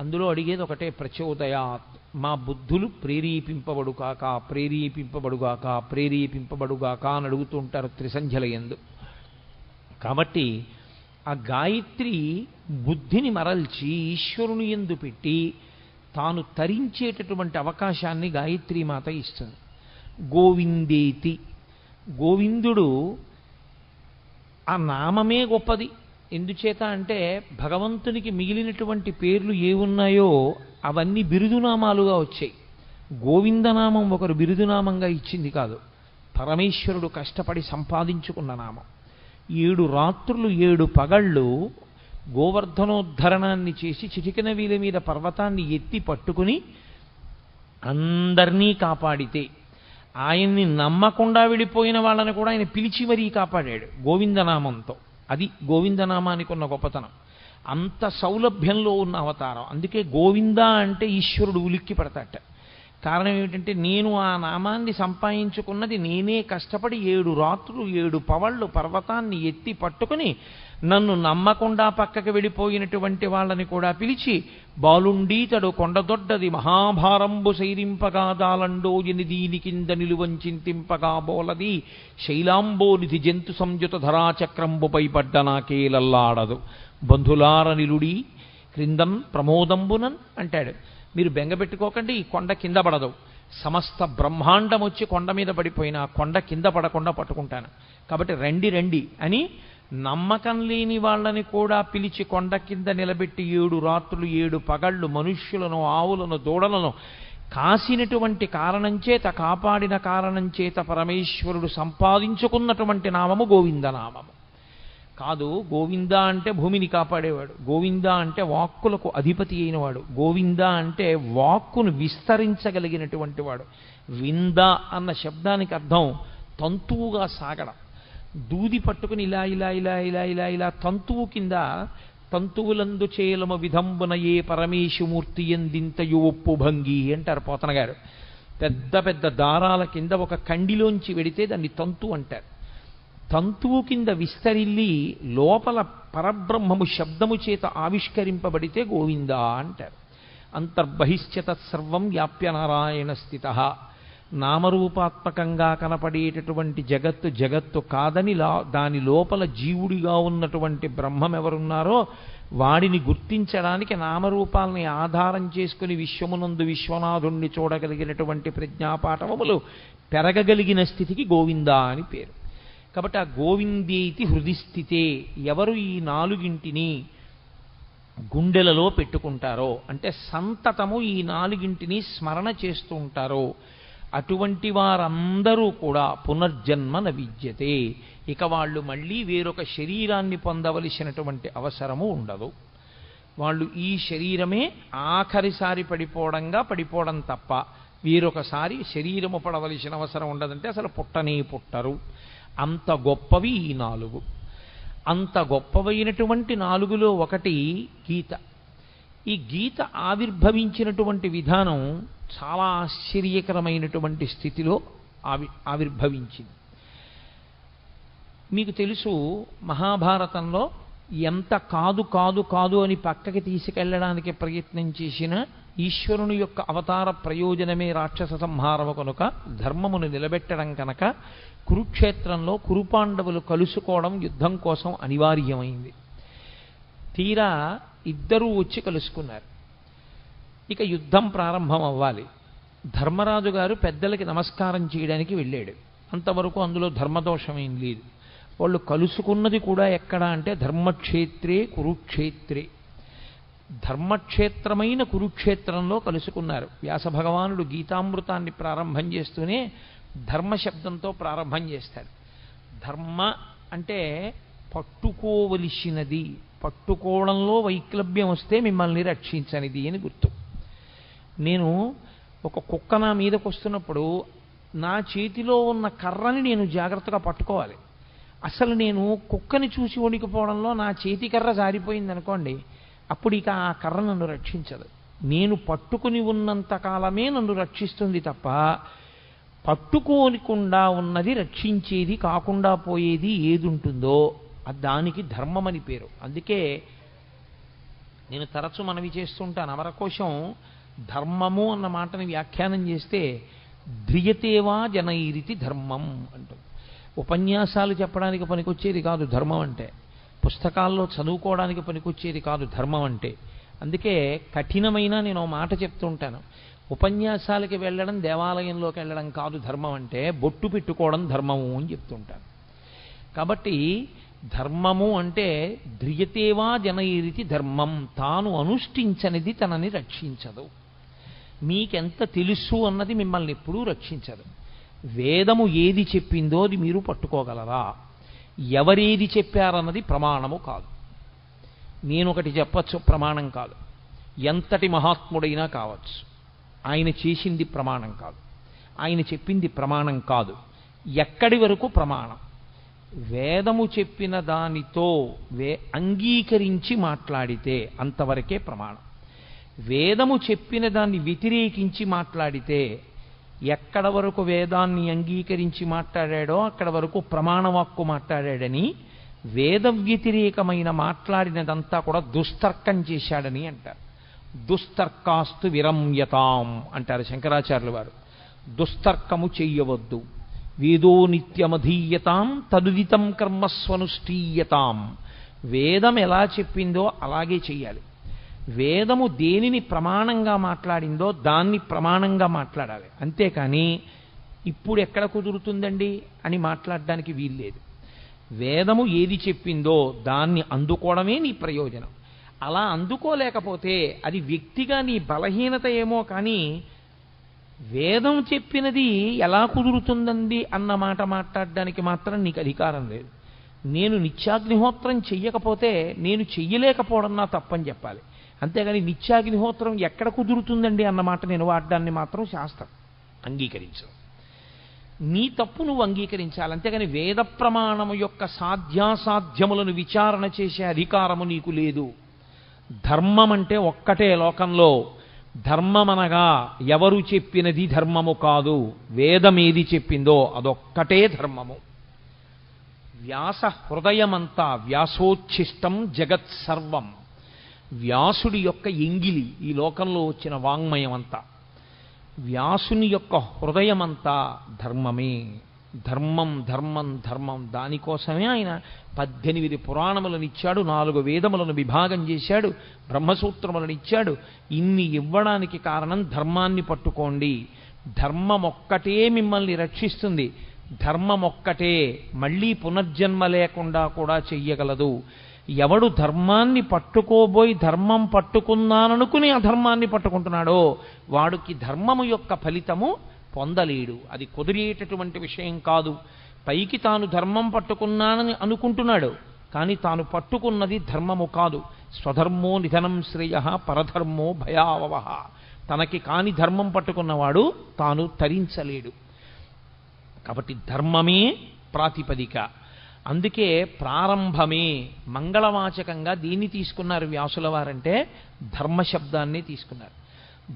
అందులో అడిగేది ఒకటే, ప్రచోదయాత్, మా బుద్ధులు ప్రేరేపింపబడుగాక, ప్రేరేపింపబడుగాక, ప్రేరేపింపబడుగాక అని అడుగుతూ ఉంటారు త్రిసంధ్యల యందు. కాబట్టి ఆ గాయత్రి బుద్ధిని మరల్చి ఈశ్వరుని యందు పెట్టి తాను తరించేటటువంటి అవకాశాన్ని గాయత్రీమాత ఇస్తుంది. గోవిందేతి, గోవిందుడు ఆ నామమే గొప్పది. ఎందుచేత అంటే భగవంతునికి మిగిలినటువంటి పేర్లు ఏమున్నాయో అవన్నీ బిరుదునామాలుగా వచ్చాయి. గోవిందనామం ఒకరు బిరుదునామంగా ఇచ్చింది కాదు, పరమేశ్వరుడు కష్టపడి సంపాదించుకున్న నామం. 7 రాత్రులు 7 పగళ్ళు గోవర్ధనోద్ధరణాన్ని చేసి చిటికెన వీల మీద పర్వతాన్ని ఎత్తి పట్టుకుని అందరినీ కాపాడితే, ఆయన్ని నమ్మకుండా వెళ్ళిపోయిన వాళ్ళని కూడా ఆయన పిలిచి మరీ కాపాడాడు గోవిందనామంతో. అది గోవిందనామానికి ఉన్న గొప్పతనం. అంత సౌలభ్యంలో ఉన్న అవతారం. అందుకే గోవింద అంటే ఈశ్వరుడు ఉలిక్కి పడతాట. కారణం ఏమిటంటే నేను ఆ నామాన్ని సంపాదించుకున్నది నేనే కష్టపడి 7 రాత్రులు 7 పవళ్ళు పర్వతాన్ని ఎత్తి పట్టుకుని నన్ను నమ్మకుండా పక్కకి వెళ్ళిపోయినటువంటి వాళ్ళని కూడా పిలిచి, బాలుండీతడు కొండదొడ్డది మహాభారంబు సైరింపగా దాలండో ఎనిదీని కింద నిలువంచింతింపగా బోలది శైలాంబోనిధి జంతు సంయుత ధరాచక్రంబుపై పడ్డ నాకేలల్లాడదు బంధులార నిలుడి క్రిందం ప్రమోదంబునన్ అంటాడు. మీరు బెంగపెట్టుకోకండి, ఈ కొండ కింద పడదు. సమస్త బ్రహ్మాండం వచ్చి కొండ మీద పడిపోయినా కొండ కింద పడకుండా పట్టుకుంటాను. కాబట్టి రండి రండి అని నమ్మకం లేని వాళ్ళని కూడా పిలిచి కొండ కింద నిలబెట్టి 7 రాత్రులు 7 పగళ్ళు మనుష్యులను ఆవులను దూడలను కాసినటువంటి కారణం చేత, కాపాడిన కారణం చేత పరమేశ్వరుడు సంపాదించుకున్నటువంటి నామము గోవిందనామము కాదు. గోవింద అంటే భూమిని కాపాడేవాడు, గోవింద అంటే వాక్కులకు అధిపతి అయినవాడు, గోవింద అంటే వాక్కును విస్తరించగలిగినటువంటి వాడు. వింద అన్న శబ్దానికి అర్థం తంతువుగా సాగడం. దూది పట్టుకుని ఇలా ఇలా ఇలా ఇలా ఇలా ఇలా తంతువు కింద తంతువులందు చేలమ విధంబున ఏ పరమేశమూర్తి ఎందింతయు ఒప్పు భంగి అంటారు పోతన గారు. పెద్ద పెద్ద దారాల కింద ఒక కండిలోంచి వెడితే దాన్ని తంతు అంటారు. తంతువు కింద విస్తరిల్లి లోపల పరబ్రహ్మము శబ్దము చేత ఆవిష్కరింపబడితే గోవింద అంటారు. అంతర్బహిశ్చ తత్సర్వం వ్యాప్య నారాయణ స్థిత. నామరూపాత్మకంగా కనపడేటటువంటి జగత్తు కాదని దాని లోపల జీవుడిగా ఉన్నటువంటి బ్రహ్మం ఎవరున్నారో వాడిని గుర్తించడానికి నామరూపాలని ఆధారం చేసుకుని విశ్వమునందు విశ్వనాథుణ్ణి చూడగలిగినటువంటి ప్రజ్ఞాపాఠవములు పెరగగలిగిన స్థితికి గోవింద అని పేరు. కాబట్టి ఆ గోవిందేతి హృదిస్థితే, ఎవరు ఈ 4గింటిని గుండెలలో పెట్టుకుంటారో అంటే సంతతము ఈ 4గింటిని స్మరణ చేస్తూ ఉంటారో అటువంటి వారందరూ కూడా పునర్జన్మ న విద్యతే, ఇక వాళ్ళు మళ్ళీ వేరొక శరీరాన్ని పొందవలసినటువంటి అవసరము ఉండదు. వాళ్ళు ఈ శరీరమే ఆఖరిసారి పడిపోవడం తప్ప వేరొకసారి శరీరము పడవలసిన అవసరం ఉండదంటే అసలు పుట్టనే పుట్టరు. అంత గొప్పవి ఈ 4. అంత గొప్పవైనటువంటి 4లో ఒకటి గీత. ఈ గీత ఆవిర్భవించినటువంటి విధానం చాలా ఆశ్చర్యకరమైనటువంటి స్థితిలో ఆవిర్భవించింది. మీకు తెలుసు, మహాభారతంలో ఎంత కాదు అని పక్కకి తీసుకెళ్లడానికి ప్రయత్నం చేసిన ఈశ్వరుని యొక్క అవతార ప్రయోజనమే రాక్షస సంహారము కనుక, ధర్మమును నిలబెట్టడం కనుక కురుక్షేత్రంలో కురుపాండవులు కలుసుకోవడం యుద్ధం కోసం అనివార్యమైంది. తీరా ఇద్దరూ వచ్చి కలుసుకున్నారు. ఇక యుద్ధం ప్రారంభం అవ్వాలి. ధర్మరాజు గారు పెద్దలకి నమస్కారం చేయడానికి వెళ్ళాడు. అంతవరకు అందులో ధర్మదోషం ఏం లేదు. వాళ్ళు కలుసుకున్నది కూడా ఎక్కడ అంటే ధర్మక్షేత్రే కురుక్షేత్రే, ధర్మక్షేత్రమైన కురుక్షేత్రంలో కలుసుకున్నారు. వ్యాస భగవానుడు గీతామృతాన్ని ప్రారంభం చేస్తూనే ధర్మ శబ్దంతో ప్రారంభం చేస్తాడు. ధర్మ అంటే పట్టుకోవలసినది, పట్టుకోవడంలో వైక్లభ్యం వస్తే మిమ్మల్ని రక్షించనిది అని గుర్తు. నేను ఒక కుక్క నా మీదకు వస్తున్నప్పుడు నా చేతిలో ఉన్న కర్రని నేను జాగ్రత్తగా పట్టుకోవాలి. అసలు నేను కుక్కని చూసి వణికిపోవడంలో నా చేతి కర్ర జారిపోయింది అనుకోండి, అప్పుడు ఇక ఆ కర్ర నన్ను రక్షించదు. నేను పట్టుకుని ఉన్నంత కాలమే నన్ను రక్షిస్తుంది తప్ప పట్టుకోనికుండా ఉన్నది రక్షించేది కాకుండా పోయేది ఏది ఉంటుందో దానికి ధర్మమని పేరు. అందుకే నేను తరచు మనవి చేస్తుంటాను, అమరకోశం ధర్మము అన్న మాటని వ్యాఖ్యానం చేస్తే ధ్రియతేవా జనైరితి ధర్మం అంటుంది. ఉపన్యాసాలు చెప్పడానికి పనికొచ్చేది కాదు ధర్మం అంటే. పుస్తకాల్లో చదువుకోవడానికి పనికొచ్చేది కాదు ధర్మం అంటే. అందుకే కఠినమైన నేను ఓ మాట చెప్తూ ఉంటాను, ఉపన్యాసాలకి వెళ్ళడం, దేవాలయంలోకి వెళ్ళడం కాదు ధర్మం అంటే, బొట్టు పెట్టుకోవడం ధర్మము అని చెప్తుంటాను. కాబట్టి ధర్మము అంటే ధ్రియతేవా జనైరితి ధర్మం, తాను అనుష్ఠించనిది తనని రక్షించదు. మీకెంత తెలుసు అన్నది మిమ్మల్ని ఎప్పుడూ రక్షించదు. వేదము ఏది చెప్పిందో అది మీరు పట్టుకోగలరా? ఎవరేది చెప్పారన్నది ప్రమాణము కాదు. నేనొకటి చెప్పచ్చు, ప్రమాణం కాదు. ఎంతటి మహాత్ముడైనా కావచ్చు, ఆయన చేసింది ప్రమాణం కాదు, ఆయన చెప్పింది ప్రమాణం కాదు. ఎక్కడి వరకు ప్రమాణం? వేదము చెప్పిన దానితో అంగీకరించి మాట్లాడితే అంతవరకే ప్రమాణం. వేదము చెప్పిన దాన్ని వ్యతిరేకించి మాట్లాడితే, ఎక్కడ వరకు వేదాన్ని అంగీకరించి మాట్లాడాడో అక్కడ వరకు ప్రమాణవాక్కు మాట్లాడాడని, వేద వ్యతిరేకమైన మాట్లాడినదంతా కూడా దుస్తర్కం చేశాడని అంటారు. దుస్తర్కాస్తు విరమ్యతాం అంటారు శంకరాచార్యుల వారు. దుస్తర్కము చెయ్యవద్దు. వేదో నిత్యమధీయతాం తదుదితం కర్మస్వనుష్ఠీయతాం. వేదం ఎలా చెప్పిందో అలాగే చెయ్యాలి. వేదము దేనిని ప్రమాణంగా మాట్లాడిందో దాన్ని ప్రమాణంగా మాట్లాడాలి. అంతేకాని ఇప్పుడు ఎక్కడ కుదురుతుందండి అని మాట్లాడడానికి వీల్లేదు. వేదము ఏది చెప్పిందో దాన్ని అందుకోవడమే నీ ప్రయోజనం. అలా అందుకోలేకపోతే అది వ్యక్తిగా నీ బలహీనత ఏమో కానీ, వేదం చెప్పినది ఎలా కుదురుతుందండి అన్న మాట మాట్లాడడానికి మాత్రం నీకు అధికారం లేదు. నేను నిత్యాగ్నిహోత్రం చెయ్యకపోతే నేను చెయ్యలేకపోవడం నా తప్పని చెప్పాలి. అంతేగాని నిత్యాగ్నిహోత్రం ఎక్కడ కుదురుతుందండి అన్నమాట నేను వాడడాన్ని మాత్రం శాస్త్రం అంగీకరించదు. నీ తప్పు నువ్వు అంగీకరించాలి. అంతేగాని వేద ప్రమాణము యొక్క సాధ్యాసాధ్యములను విచారణ చేసే అధికారము నీకు లేదు. ధర్మం అంటే ఒక్కటే లోకంలో. ధర్మమనగా ఎవరు చెప్పినది ధర్మము కాదు, వేదమేది చెప్పిందో అదొక్కటే ధర్మము. వ్యాస హృదయమంతా వ్యాసోచ్ఛిష్టం జగత్ సర్వం. వ్యాసుడి యొక్క ఎంగిలి ఈ లోకంలో వచ్చిన వాంగ్మయం అంతా, వ్యాసుని యొక్క హృదయమంతా ధర్మమే. ధర్మం ధర్మం ధర్మం. దానికోసమే ఆయన 18 పురాణములను ఇచ్చాడు, 4 వేదములను విభాగం చేశాడు, బ్రహ్మసూత్రములను ఇచ్చాడు. ఇన్ని ఇవ్వడానికి కారణం ధర్మాన్ని పట్టుకోండి. ధర్మం ఒక్కటే మిమ్మల్ని రక్షిస్తుంది. ధర్మం ఒక్కటే మళ్ళీ పునర్జన్మ లేకుండా కూడా చెయ్యగలదు. ఎవడు ధర్మాన్ని పట్టుకోబోయి ధర్మం పట్టుకున్నాననుకుని అధర్మాన్ని పట్టుకుంటున్నాడో వాడికి ధర్మము యొక్క ఫలితము పొందలేడు. అది కుదిరేటటువంటి విషయం కాదు. పైకి తాను ధర్మం పట్టుకున్నానని అనుకుంటున్నాడు, కానీ తాను పట్టుకున్నది ధర్మము కాదు. స్వధర్మో నిధనం శ్రేయః పరధర్మో భయావహ. తనకి కాని ధర్మం పట్టుకున్నవాడు తాను తరించలేడు. కాబట్టి ధర్మమే ప్రాతిపదిక. అందుకే ప్రారంభమే మంగళవాచకంగా దీన్ని తీసుకున్నారు వ్యాసుల వారంటే, ధర్మశబ్దాన్ని తీసుకున్నారు.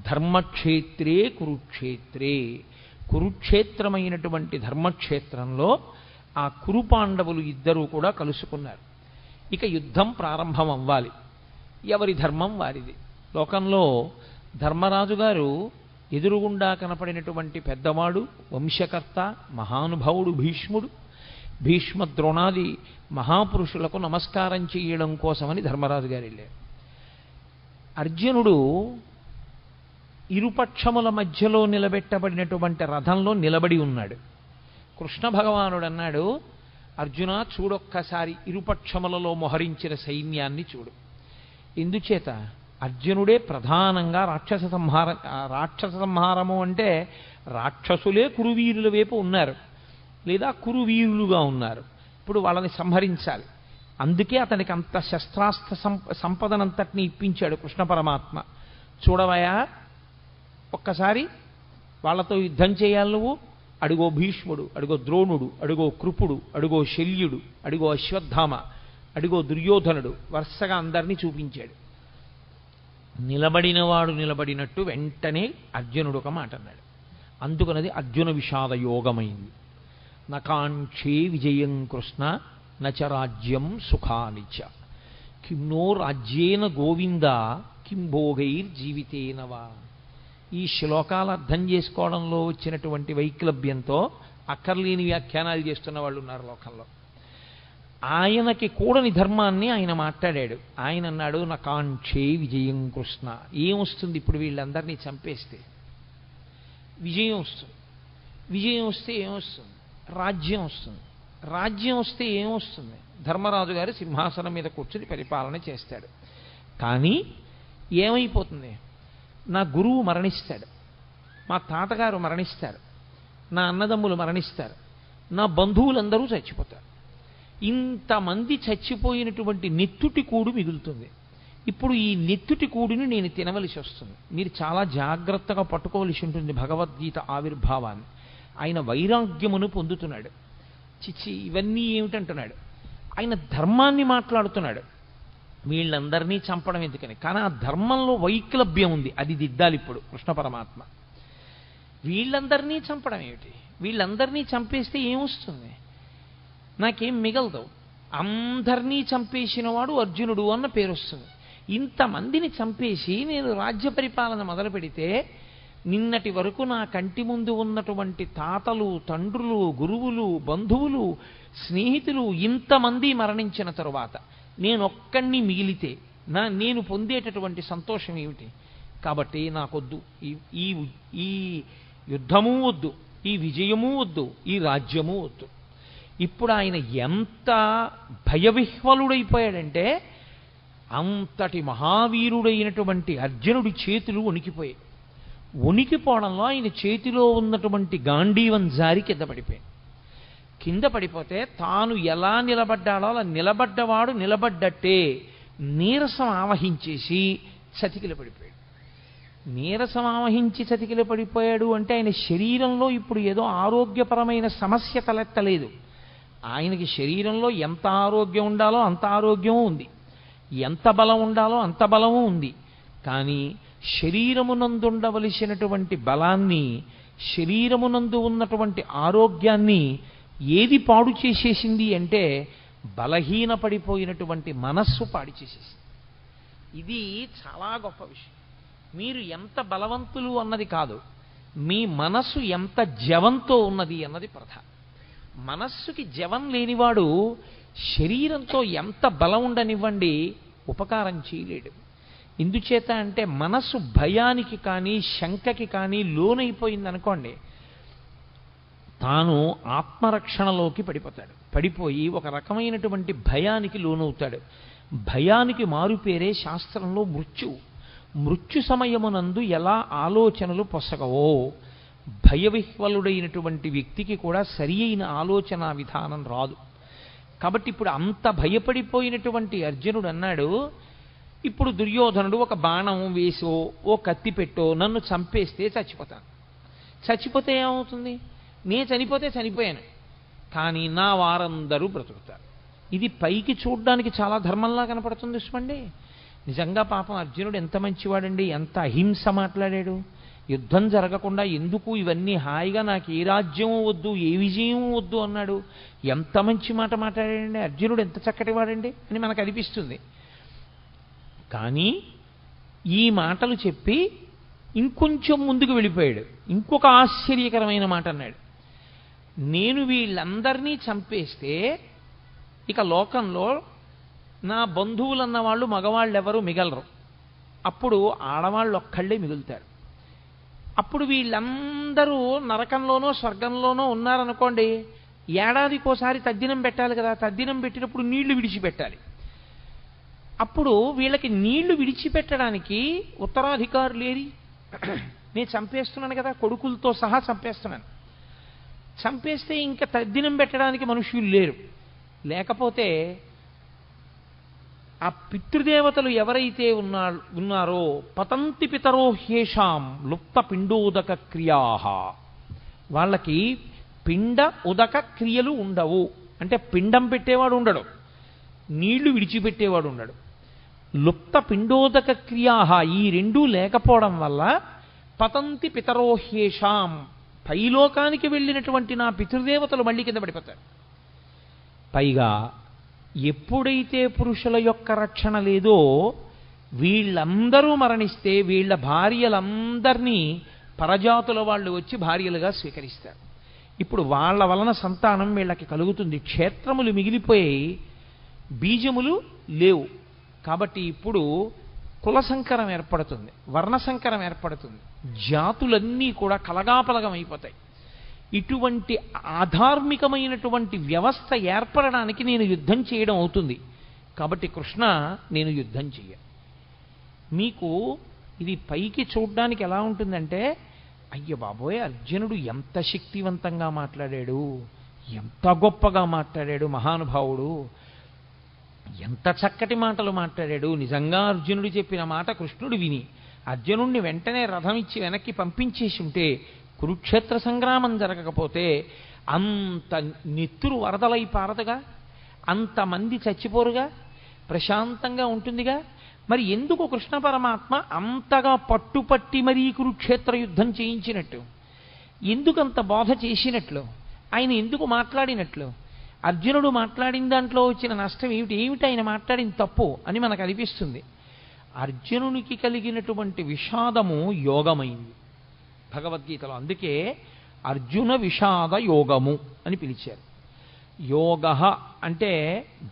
ధర్మక్షేత్రే కురుక్షేత్రే. కురుక్షేత్రమైనటువంటి ధర్మక్షేత్రంలో ఆ కురుపాండవులు ఇద్దరూ కూడా కలుసుకున్నారు. ఇక యుద్ధం ప్రారంభం అవ్వాలి. ఎవరి ధర్మం వారిది. లోకంలో ధర్మరాజు గారు ఎదురుగుండా కనపడినటువంటి పెద్దవాడు, వంశకర్త, మహానుభావుడు భీష్ముడు. భీష్మ ద్రోణాది మహాపురుషులకు నమస్కారం చేయడం కోసమని ధర్మరాజు గారు వెళ్ళారు. అర్జునుడు ఇరుపక్షముల మధ్యలో నిలబెట్టబడినటువంటి రథంలో నిలబడి ఉన్నాడు. కృష్ణ భగవానుడు అన్నాడు, అర్జున చూడొక్కసారి ఇరుపక్షములలో మోహరించిన సైన్యాన్ని చూడు. ఎందుచేత అర్జునుడే ప్రధానంగా రాక్షస సంహారము అంటే రాక్షసులే కురువీరుల వైపు ఉన్నారు, లేదా కురువీరులుగా ఉన్నారు. ఇప్పుడు వాళ్ళని సంహరించాలి. అందుకే అతనికి అంత శస్త్రాస్త్ర సంపదనంతటినీ ఇప్పించాడు కృష్ణ పరమాత్మ. చూడవయా, ఒక్కసారి వాళ్ళతో యుద్ధం చేయాలి నువ్వు. అడుగో భీష్ముడు, అడుగో ద్రోణుడు, అడుగో కృపుడు, అడుగో శల్యుడు, అడుగో అశ్వత్థామ, అడుగో దుర్యోధనుడు, వరుసగా అందరినీ చూపించాడు. నిలబడినవాడు నిలబడినట్టు వెంటనే అర్జునుడు ఒక మాట అన్నాడు. అందుకనది అర్జున విషాద యోగమైంది. నకాంక్షే విజయం కృష్ణ నచ రాజ్యం సుఖానిచ కిన్నో రాజ్యేన గోవింద కిం భోగైర్జీవితేనవా. ఈ శ్లోకాలు అర్థం చేసుకోవడంలో వచ్చినటువంటి వైక్లభ్యంతో అక్కర్లేని వ్యాఖ్యానాలు చేస్తున్న వాళ్ళు ఉన్నారు లోకంలో. ఆయనకి కూడని ధర్మాన్ని ఆయన మాట్లాడాడు. ఆయన అన్నాడు, నా కాంక్షే విజయం కృష్ణ. ఏమొస్తుంది ఇప్పుడు వీళ్ళందరినీ చంపేస్తే? విజయం వస్తుంది. విజయం వస్తే ఏమొస్తుంది? రాజ్యం వస్తుంది. రాజ్యం వస్తే ఏమొస్తుంది? ధర్మరాజు గారు సింహాసనం మీద కూర్చుని పరిపాలన చేస్తాడు. కానీ ఏమైపోతుంది? నా గురువు మరణిస్తాడు, మా తాతగారు మరణిస్తారు, నా అన్నదమ్ములు మరణిస్తారు, నా బంధువులందరూ చచ్చిపోతారు. ఇంతమంది చచ్చిపోయినటువంటి నెత్తుటి కూడు మిగులుతుంది. ఇప్పుడు ఈ నెత్తుటి కూడిని నేను తినవలసి వస్తుంది. మీరు చాలా జాగ్రత్తగా పట్టుకోవలసి ఉంటుంది భగవద్గీత ఆవిర్భావాన్ని. ఆయన వైరాగ్యమును పొందుతున్నాడు. చిచ్చి ఇవన్నీ ఏమిటంటున్నాడు? ఆయన ధర్మాన్ని మాట్లాడుతున్నాడు. వీళ్ళందరినీ చంపడం ఎందుకని? కానీ ఆ ధర్మంలో వైక్లభ్యం ఉంది, అది దిద్దాలి ఇప్పుడు కృష్ణ పరమాత్మ. వీళ్ళందరినీ చంపడం ఏమిటి? వీళ్ళందరినీ చంపేస్తే ఏమొస్తుంది? నాకేం మిగలదు. అందరినీ చంపేసిన వాడు అర్జునుడు అన్న పేరు వస్తుంది. ఇంతమందిని చంపేసి నేను రాజ్య పరిపాలన మొదలు పెడితే నిన్నటి వరకు నా కంటి ముందు ఉన్నటువంటి తాతలు, తండ్రులు, గురువులు, బంధువులు, స్నేహితులు ఇంతమంది మరణించిన తరువాత నేనొక్కడిని మిగిలితే నేను పొందేటటువంటి సంతోషం ఏమిటి? కాబట్టి నాకొద్దు ఈ యుద్ధము వద్దు, ఈ విజయము వద్దు, ఈ రాజ్యము వద్దు. ఇప్పుడు ఆయన ఎంత భయవిహ్వలుడైపోయాడంటే అంతటి మహావీరుడైనటువంటి అర్జునుడి చేతులు వణికిపోయాయి. వణికిపోవడంలో ఆయన చేతిలో ఉన్నటువంటి గాంధీవం జారి కింద పడిపోయాడు. కింద పడిపోతే తాను ఎలా నిలబడ్డాడో అలా నిలబడ్డవాడు నిలబడ్డట్టే నీరసం ఆవహించేసి చతికిల పడిపోయాడు. నీరసం ఆవహించి చతికిల పడిపోయాడు అంటే ఆయన శరీరంలో ఇప్పుడు ఏదో ఆరోగ్యపరమైన సమస్య తలెత్తలేదు. ఆయనకి శరీరంలో ఎంత ఆరోగ్యం ఉండాలో అంత ఆరోగ్యము ఉంది, ఎంత బలం ఉండాలో అంత బలము ఉంది. కానీ శరీరమునందుండవలసినటువంటి బలాన్ని, శరీరమునందు ఉన్నటువంటి ఆరోగ్యాన్ని ఏది పాడు చేసేసింది అంటే బలహీనపడిపోయినటువంటి మనస్సు పాడు చేసేసింది. ఇది చాలా గొప్ప విషయం. మీరు ఎంత బలవంతులు అన్నది కాదు, మీ మనస్సు ఎంత జవంతో ఉన్నది అన్నది ప్రధానం. మనస్సుకి జవం లేనివాడు శరీరంతో ఎంత బలం ఉండనివ్వండి ఉపకారం చేయలేడు. ఎందుచేత అంటే మనస్సు భయానికి కానీ శంకకి కానీ లోనైపోయిందనుకోండి, తాను ఆత్మరక్షణలోకి పడిపోతాడు. పడిపోయి ఒక రకమైనటువంటి భయానికి లోనవుతాడు. భయానికి మారుపేరే శాస్త్రంలో మృత్యువు. మృత్యు సమయమునందు ఎలా ఆలోచనలు పొసగవో భయవిహ్వలుడైనటువంటి వ్యక్తికి కూడా సరి అయిన ఆలోచన విధానం రాదు. కాబట్టి ఇప్పుడు అంత భయపడిపోయినటువంటి అర్జునుడు అన్నాడు, ఇప్పుడు దుర్యోధనుడు ఒక బాణం వేసో ఓ కత్తి పెట్టో నన్ను చంపేస్తే చచ్చిపోతాను. చచ్చిపోతే ఏమవుతుంది? నేను చనిపోతే చనిపోయాను, కానీ నా వారందరూ బ్రతుకుతారు. ఇది పైకి చూడ్డానికి చాలా ధర్మంలా కనపడుతుంది చూసుకోండి. నిజంగా పాపం అర్జునుడు ఎంత మంచివాడండి, ఎంత అహింస మాట్లాడాడు. యుద్ధం జరగకుండా ఎందుకు ఇవన్నీ హాయిగా నాకు ఏ రాజ్యము వద్దు, ఏ విజయము వద్దు అన్నాడు. ఎంత మంచి మాట మాట్లాడాడండి అర్జునుడు, ఎంత చక్కటి వాడండి అని మనకు అనిపిస్తుంది. కానీ ఈ మాటలు చెప్పి ఇంకొంచెం ముందుకు వెళ్ళిపోయాడు. ఇంకొక ఆశ్చర్యకరమైన మాట అన్నాడు, నేను వీళ్ళందరినీ చంపేస్తే ఇక లోకంలో నా బంధువులన్న వాళ్ళు మగవాళ్ళు ఎవరు మిగలరు, అప్పుడు ఆడవాళ్ళు ఒక్కళ్ళే మిగులుతారు. అప్పుడు వీళ్ళందరూ నరకంలోనో స్వర్గంలోనో ఉన్నారనుకోండి, ఏడాదికోసారి తద్దినం పెట్టాలి కదా, తద్దినం పెట్టినప్పుడు నీళ్లు విడిచిపెట్టాలి. అప్పుడు వీళ్ళకి నీళ్లు విడిచిపెట్టడానికి ఉత్తరాధికారులు లేరి, నేను చంపేస్తున్నాను కదా, కొడుకులతో సహా చంపేస్తున్నాను. చంపేస్తే ఇంకా తద్దినం పెట్టడానికి మనుష్యులు లేరు. లేకపోతే ఆ పితృదేవతలు ఎవరైతే ఉన్నారో పతంతి పితరో హ్యేషాం లుప్త పిండోదక క్రియా, వాళ్ళకి పిండ ఉదక క్రియలు ఉండవు. అంటే పిండం పెట్టేవాడు ఉండడు, నీళ్లు విడిచిపెట్టేవాడు ఉండడు. లుప్త పిండోదక క్రియా, ఈ రెండూ లేకపోవడం వల్ల పతంతి పితరో హ్యేషాం, పైలోకానికి వెళ్ళినటువంటి నా పితృదేవతలు మళ్ళీ కింద పడిపోతారు. పైగా ఎప్పుడైతే పురుషుల యొక్క రక్షణ లేదో వీళ్ళందరూ మరణిస్తే వీళ్ళ భార్యలందరినీ పరజాతుల వాళ్ళు వచ్చి భార్యలుగా స్వీకరిస్తారు. ఇప్పుడు వాళ్ళ వలన సంతానం వీళ్ళకి కలుగుతుంది. క్షేత్రములు మిగిలిపోయి బీజములు లేవు. కాబట్టి ఇప్పుడు కుల సంకరం ఏర్పడుతుంది, వర్ణ సంకరం ఏర్పడుతుంది, జాతులన్నీ కూడా కలగాపలగమైపోతాయి. ఇటువంటి ఆధార్మికమైనటువంటి వ్యవస్థ ఏర్పడడానికి నేను యుద్ధం చేయడం అవుతుంది. కాబట్టి కృష్ణ, నేను యుద్ధం చెయ్య. మీకు ఇది పైకి చూడ్డానికి ఎలా ఉంటుందంటే, అయ్య బాబోయ్, అర్జునుడు ఎంత శక్తివంతంగా మాట్లాడాడు, ఎంత గొప్పగా మాట్లాడాడు మహానుభావుడు, ఎంత చక్కటి మాటలు మాట్లాడాడు. నిజంగా అర్జునుడు చెప్పిన మాట కృష్ణుడు విని అర్జునుడిని వెంటనే రథం ఇచ్చి వెనక్కి పంపించేసి ఉంటే, కురుక్షేత్ర సంగ్రామం జరగకపోతే అంత నెత్తురు వరదలై పారదుగా, అంతమంది చచ్చిపోరుగా, ప్రశాంతంగా ఉంటుందిగా. మరి ఎందుకు కృష్ణ పరమాత్మ అంతగా పట్టుపట్టి మరీ కురుక్షేత్ర యుద్ధం చేయించినట్టు, ఎందుకంత బోధ చేసినట్లు, ఆయన ఎందుకు మాట్లాడినట్లు? అర్జునుడు మాట్లాడిన దాంట్లో వచ్చిన నష్టం ఏమిటి ఆయన మాట్లాడిన తప్పు అని మనకు అనిపిస్తుంది. అర్జునునికి కలిగినటువంటి విషాదము యోగమైంది భగవద్గీతలో. అందుకే అర్జున విషాద యోగము అని పిలిచారు. యోగ అంటే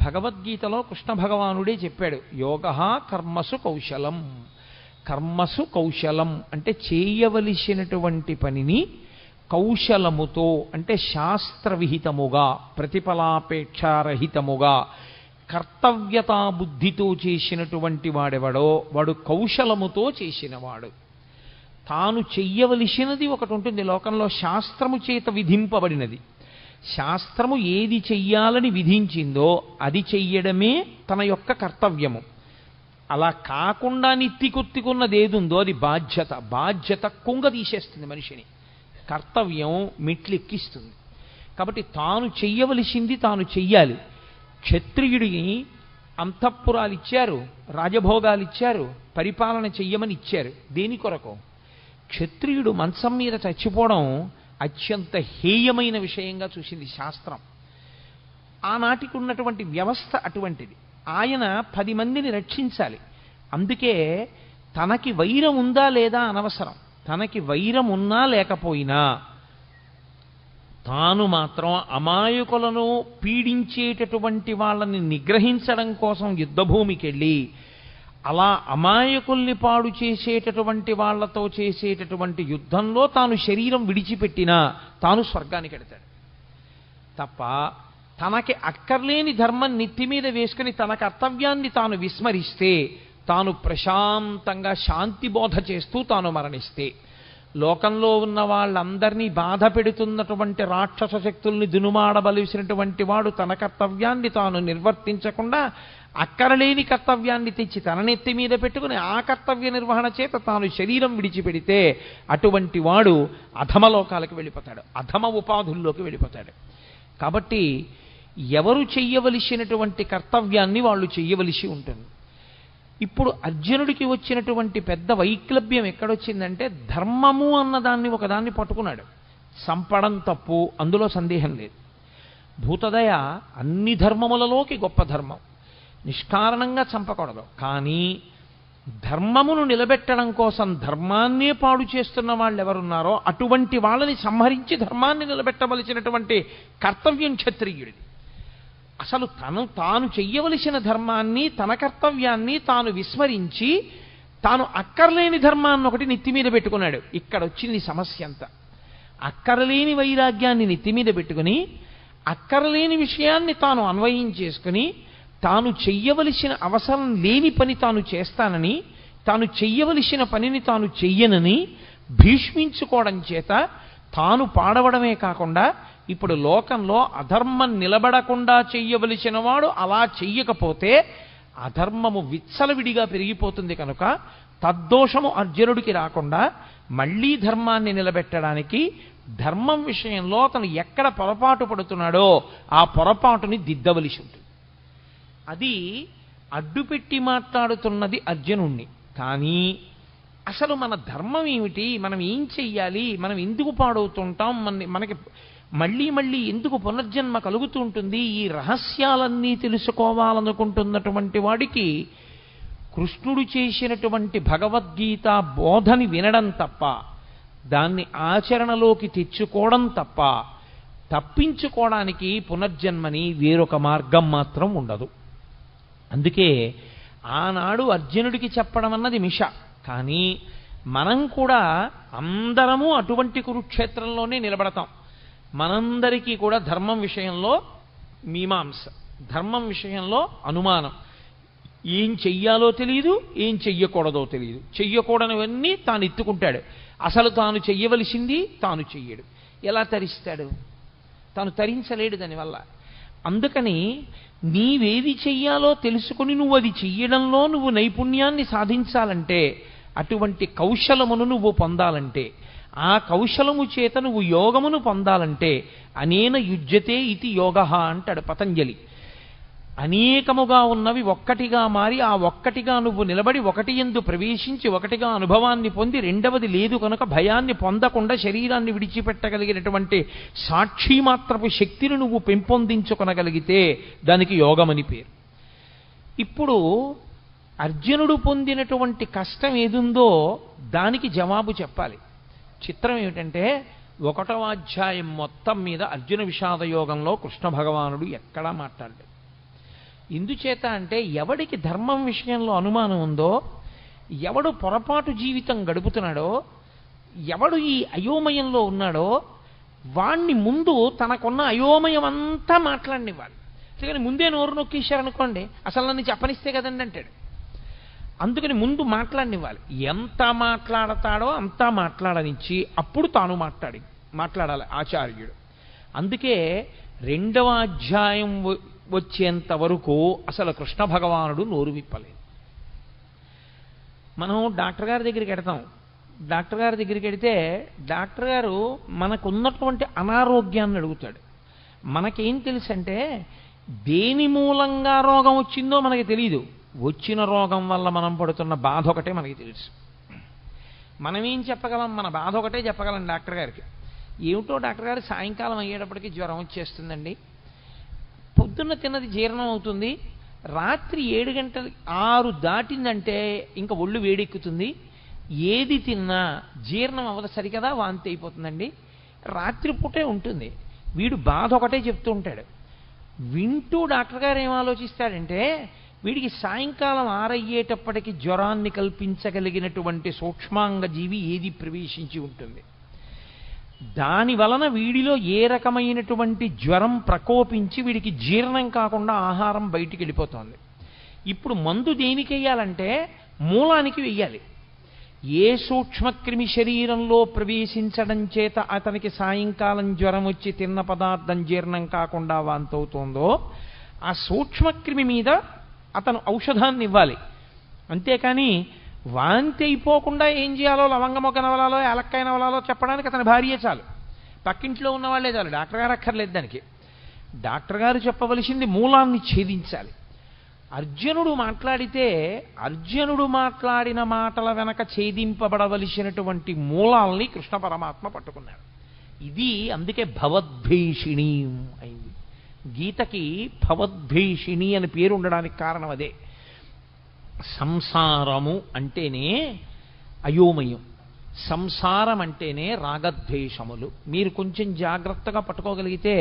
భగవద్గీతలో కృష్ణ భగవానుడే చెప్పాడు, యోగ కర్మసు కౌశలం. కర్మసు కౌశలం అంటే చేయవలసినటువంటి పనిని కౌశలముతో, అంటే శాస్త్రవిహితముగా, ప్రతిఫలాపేక్షారహితముగా, కర్తవ్యతా బుద్ధితో చేసినటువంటి వాడెవడో వాడు కౌశలముతో చేసినవాడు. తాను చెయ్యవలసినది ఒకటి ఉంటుంది లోకంలో, శాస్త్రము చేత విధింపబడినది. శాస్త్రము ఏది చెయ్యాలని విధించిందో అది చెయ్యడమే తన యొక్క కర్తవ్యము. అలా కాకుండా నిత్తికొత్తికున్నది ఏదుందో అది బాధ్యత. బాధ్యత కుంగ తీసేస్తుంది మనిషిని, కర్తవ్యం మెట్లెక్కిస్తుంది. కాబట్టి తాను చెయ్యవలసింది తాను చెయ్యాలి. క్షత్రియుడిని అంతఃపురాలు ఇచ్చారు, రాజభోగాలు ఇచ్చారు, పరిపాలన చెయ్యమని ఇచ్చారు. దేని కొరకు? క్షత్రియుడు మంచం మీద చచ్చిపోవడం అత్యంత హేయమైన విషయంగా చూసింది శాస్త్రం. ఆనాటికి ఉన్నటువంటి వ్యవస్థ అటువంటిది. ఆయన 10 మందిని రక్షించాలి. అందుకే తనకి వైరం ఉందా లేదా అనవసరం, తనకి వైరం ఉన్నా లేకపోయినా తాను మాత్రం అమాయకులను పీడించేటటువంటి వాళ్ళని నిగ్రహించడం కోసం యుద్ధభూమికి వెళ్ళి అలా అమాయకుల్ని పాడు చేసేటటువంటి వాళ్లతో చేసేటటువంటి యుద్ధంలో తాను శరీరం విడిచిపెట్టినా తాను స్వర్గానికి వెడతాడు తప్ప, తనకి అక్కర్లేని ధర్మం నెత్తి మీద వేసుకుని తన కర్తవ్యాన్ని తాను విస్మరిస్తే, తాను ప్రశాంతంగా శాంతి బోధ చేస్తూ తాను మరణిస్తే, లోకంలో ఉన్న వాళ్ళందరినీ బాధ పెడుతున్నటువంటి రాక్షస శక్తుల్ని దునుమాడవలసినటువంటి వాడు తన కర్తవ్యాన్ని తాను నిర్వర్తించకుండా అక్కరలేని కర్తవ్యాన్ని తెచ్చి తన నెత్తి మీద పెట్టుకుని ఆ కర్తవ్య నిర్వహణ చేత తాను శరీరం విడిచిపెడితే అటువంటి వాడు అధమలోకాలకు వెళ్ళిపోతాడు, అధమ ఉపాధుల్లోకి వెళ్ళిపోతాడు. కాబట్టి ఎవరు చెయ్యవలసినటువంటి కర్తవ్యాన్ని వాళ్ళు చెయ్యవలసి ఉంటుంది. ఇప్పుడు అర్జునుడికి వచ్చినటువంటి పెద్ద వైక్లభ్యం ఎక్కడొచ్చిందంటే, ధర్మము అన్నదాన్ని ఒకదాన్ని పట్టుకున్నాడు. చంపడం తప్పు, అందులో సందేహం లేదు. భూతదయ అన్ని ధర్మములలోకి గొప్ప ధర్మం, నిష్కారణంగా చంపకూడదు. కానీ ధర్మమును నిలబెట్టడం కోసం ధర్మాన్నే పాడు చేస్తున్న వాళ్ళు ఎవరున్నారో అటువంటి వాళ్ళని సంహరించి ధర్మాన్ని నిలబెట్టవలసినటువంటి కర్తవ్యం క్షత్రియుడిది. అసలు తాను చెయ్యవలసిన ధర్మాన్ని, తన కర్తవ్యాన్ని తాను విస్మరించి తాను అక్కర్లేని ధర్మాన్ని ఒకటి నెత్తి మీద పెట్టుకున్నాడు. ఇక్కడ వచ్చింది సమస్య అంతా. అక్కరలేని వైరాగ్యాన్ని నెత్తి మీద పెట్టుకుని అక్కరలేని విషయాన్ని తాను అన్వయం చేసుకుని తాను చెయ్యవలసిన అవసరం లేని పని తాను చేస్తానని, తాను చెయ్యవలసిన పనిని తాను చెయ్యనని భీష్మించుకోవడం చేత తాను పాడవడమే కాకుండా ఇప్పుడు లోకంలో అధర్మం నిలబడకుండా చెయ్యవలసిన వాడు అలా చెయ్యకపోతే అధర్మము విచ్చలవిడిగా పెరిగిపోతుంది. కనుక తద్దోషము అర్జునుడికి రాకుండా మళ్లీ ధర్మాన్ని నిలబెట్టడానికి ధర్మం విషయంలో అతను ఎక్కడ పొరపాటు పడుతున్నాడో ఆ పొరపాటుని దిద్దవలసి ఉంటుంది. అది అడ్డుపెట్టి మాట్లాడుతున్నది అర్జునుణ్ణి. కానీ అసలు మన ధర్మం ఏమిటి, మనం ఏం చెయ్యాలి, మనం ఎందుకు పాడవుతుంటాం, మనకి మళ్ళీ మళ్ళీ ఎందుకు పునర్జన్మ కలుగుతూ ఉంటుంది, ఈ రహస్యాలన్నీ తెలుసుకోవాలనుకుంటున్నటువంటి వాడికి కృష్ణుడు చేసినటువంటి భగవద్గీత బోధని వినడం తప్ప, దాన్ని ఆచరణలోకి తెచ్చుకోవడం తప్ప తప్పించుకోవడానికి పునర్జన్మని వేరొక మార్గం మాత్రం ఉండదు. అందుకే ఆనాడు అర్జునుడికి చెప్పడం అన్నది మిష. కానీ మనం కూడా అందరము అటువంటి కురుక్షేత్రంలోనే నిలబడతాం. మనందరికీ కూడా ధర్మం విషయంలో మీమాంస, ధర్మం విషయంలో అనుమానం. ఏం చెయ్యాలో తెలియదు, ఏం చెయ్యకూడదో తెలియదు. చెయ్యకూడనివన్నీ తాను ఎత్తుకుంటాడు. అసలు తాను చెయ్యవలసింది తాను చెయ్యడు. ఎలా తరిస్తాడు? తాను తరించలేడు దానివల్ల. అందుకని నీవేది చెయ్యాలో తెలుసుకుని నువ్వు అది చెయ్యడంలో నువ్వు నైపుణ్యాన్ని సాధించాలంటే, అటువంటి కౌశలమును నువ్వు పొందాలంటే, ఆ కౌశలము చేత నువ్వు యోగమును పొందాలంటే అనేన యుజ్యతే ఇతి యోగః అంటాడు పతంజలి. అనేకముగా ఉన్నవి ఒక్కటిగా మారి ఆ ఒక్కటిగా నువ్వు నిలబడి ఒకటి యందు ప్రవేశించి ఒకటిగా అనుభవాన్ని పొంది రెండవది లేదు కనుక భయాన్ని పొందకుండా శరీరాన్ని విడిచిపెట్టగలిగినటువంటి సాక్షిమాత్రపు శక్తిని నువ్వు పెంపొందించుకొనగలిగితే దానికి యోగమని పేరు. ఇప్పుడు అర్జునుడు పొందినటువంటి కష్టం ఏదుందో దానికి జవాబు చెప్పాలి. చిత్రం ఏమిటంటే 1వ అధ్యాయం మొత్తం మీద అర్జున విషాద యోగంలో కృష్ణ భగవానుడు ఎక్కడా మాట్లాడలేదు. ఎందుచేత అంటే ఎవడికి ధర్మం విషయంలో అనుమానం ఉందో, ఎవడు పొరపాటు జీవితం గడుపుతున్నాడో, ఎవడు ఈ అయోమయంలో ఉన్నాడో వాణ్ణి ముందు తనకున్న అయోమయం అంతా మాట్లాడినివ్వాలి. అందుకని ముందే నోరు నొక్కేశారనుకోండి, అసలు నన్ను చెప్పనిస్తే కదండి అంటాడు. అందుకని ముందు మాట్లాడినివ్వాలి. ఎంత మాట్లాడతాడో అంతా మాట్లాడనిచ్చి అప్పుడు తాను మాట్లాడాలి ఆచార్యుడు. అందుకే 2వ అధ్యాయం వచ్చేంత వరకు అసలు కృష్ణ భగవానుడు నోరు విప్పలేదు. మనం డాక్టర్ గారి దగ్గరికి వెడతాం. డాక్టర్ గారి దగ్గరికి వెడితే డాక్టర్ గారు మనకున్నటువంటి అనారోగ్యాన్ని అడుగుతాడు. మనకేం తెలుసు అంటే దేని మూలంగా రోగం వచ్చిందో మనకి తెలియదు. వచ్చిన రోగం వల్ల మనం పడుతున్న బాధ ఒకటే మనకి తెలుసు. మనమేం చెప్పగలం? మన బాధ ఒకటే చెప్పగలం డాక్టర్ గారికి. ఏమిటో డాక్టర్ గారు సాయంకాలం అయ్యేటప్పటికి జ్వరం వచ్చేస్తుందండి, పొద్దున్న తిన్నది జీర్ణం అవుతుంది, రాత్రి 7 గంటలు 6 దాటిందంటే ఇంకా ఒళ్ళు వేడెక్కుతుంది, ఏది తిన్నా జీర్ణం అవ్వదు సరికదా, వాంతి అయిపోతుందండి, రాత్రిపూటే ఉంటుంది. వీడు బాధ ఒకటే చెప్తూ ఉంటాడు. వింటూ డాక్టర్ గారు ఏం ఆలోచిస్తాడంటే వీడికి సాయంకాలం 6 అయ్యేటప్పటికి జ్వరాన్ని కల్పించగలిగినటువంటి సూక్ష్మాంగ జీవి ఏది ప్రవేశించి ఉంటుంది, దాని వలన వీడిలో ఏ రకమైనటువంటి జ్వరం ప్రకోపించి వీడికి జీర్ణం కాకుండా ఆహారం బయటికి వెళ్ళిపోతుంది. ఇప్పుడు మందు దేనికి వెయ్యాలంటే మూలానికి వెయ్యాలి. ఏ సూక్ష్మక్రిమి శరీరంలో ప్రవేశించడం చేత అతనికి సాయంకాలం జ్వరం వచ్చి తిన్న పదార్థం జీర్ణం కాకుండా వాంతవుతోందో ఆ సూక్ష్మక్రిమి మీద అతను ఔషధాన్ని ఇవ్వాలి. అంతేకాని వాంతి అయిపోకుండా ఏం చేయాలో లవంగమొగ్గ నవలాలో ఏలక్కాయ నవలాలో చెప్పడానికి అతని భార్యే చాలు, పక్కింట్లో ఉన్నవాళ్లే చాలు, డాక్టర్ గారు అక్కర్లేదు దానికి. డాక్టర్ గారు చెప్పవలసింది మూలాన్ని ఛేదించాలి. అర్జునుడు మాట్లాడితే అర్జునుడు మాట్లాడిన మాటల వెనక ఛేదింపబడవలసినటువంటి మూలాల్ని కృష్ణ పరమాత్మ పట్టుకున్నాడు. ఇది అందుకే భవద్భీషిణి అయింది. గీతకి భవద్భీషిణి అని పేరు ఉండడానికి కారణం అదే. సంసారము అంటేనే అయోమయం, సంసారం అంటేనే రాగద్వేషములు. మీరు కొంచెం జాగ్రత్తగా పట్టుకోగలిగితే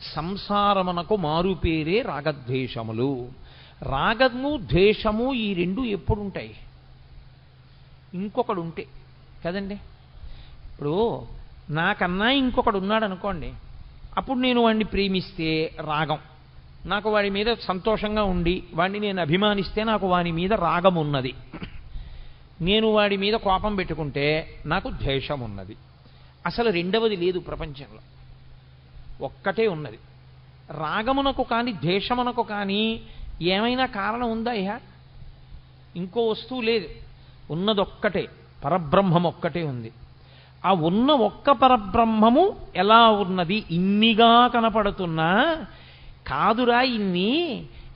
సంసారమునకు మారు పేరే రాగద్వేషములు. రాగము ద్వేషము ఈ రెండు ఎప్పుడుంటాయి? ఇంకొకడు ఉంటే కదండి. ఇప్పుడు నాకన్నా ఇంకొకడు ఉన్నాడు అనుకోండి, అప్పుడు నేను వాడిని ప్రేమిస్తే రాగం, నాకు వాడి మీద సంతోషంగా ఉండి వాడిని నేను అభిమానిస్తే నాకు వాడి మీద రాగం ఉన్నది. నేను వాడి మీద కోపం పెట్టుకుంటే నాకు ద్వేషం ఉన్నది. అసలు రెండవది లేదు ప్రపంచంలో, ఒక్కటే ఉన్నది. రాగమునకు కానీ ద్వేషమునకు కానీ ఏమైనా కారణం ఉందా? ఇంకో వస్తువు లేదు, ఉన్నదొక్కటే, పరబ్రహ్మం ఒక్కటే ఉంది. ఆ ఉన్న ఒక్క పరబ్రహ్మము ఎలా ఉన్నది? ఇన్నిగా కనపడుతున్నా కాదురా, ఇన్ని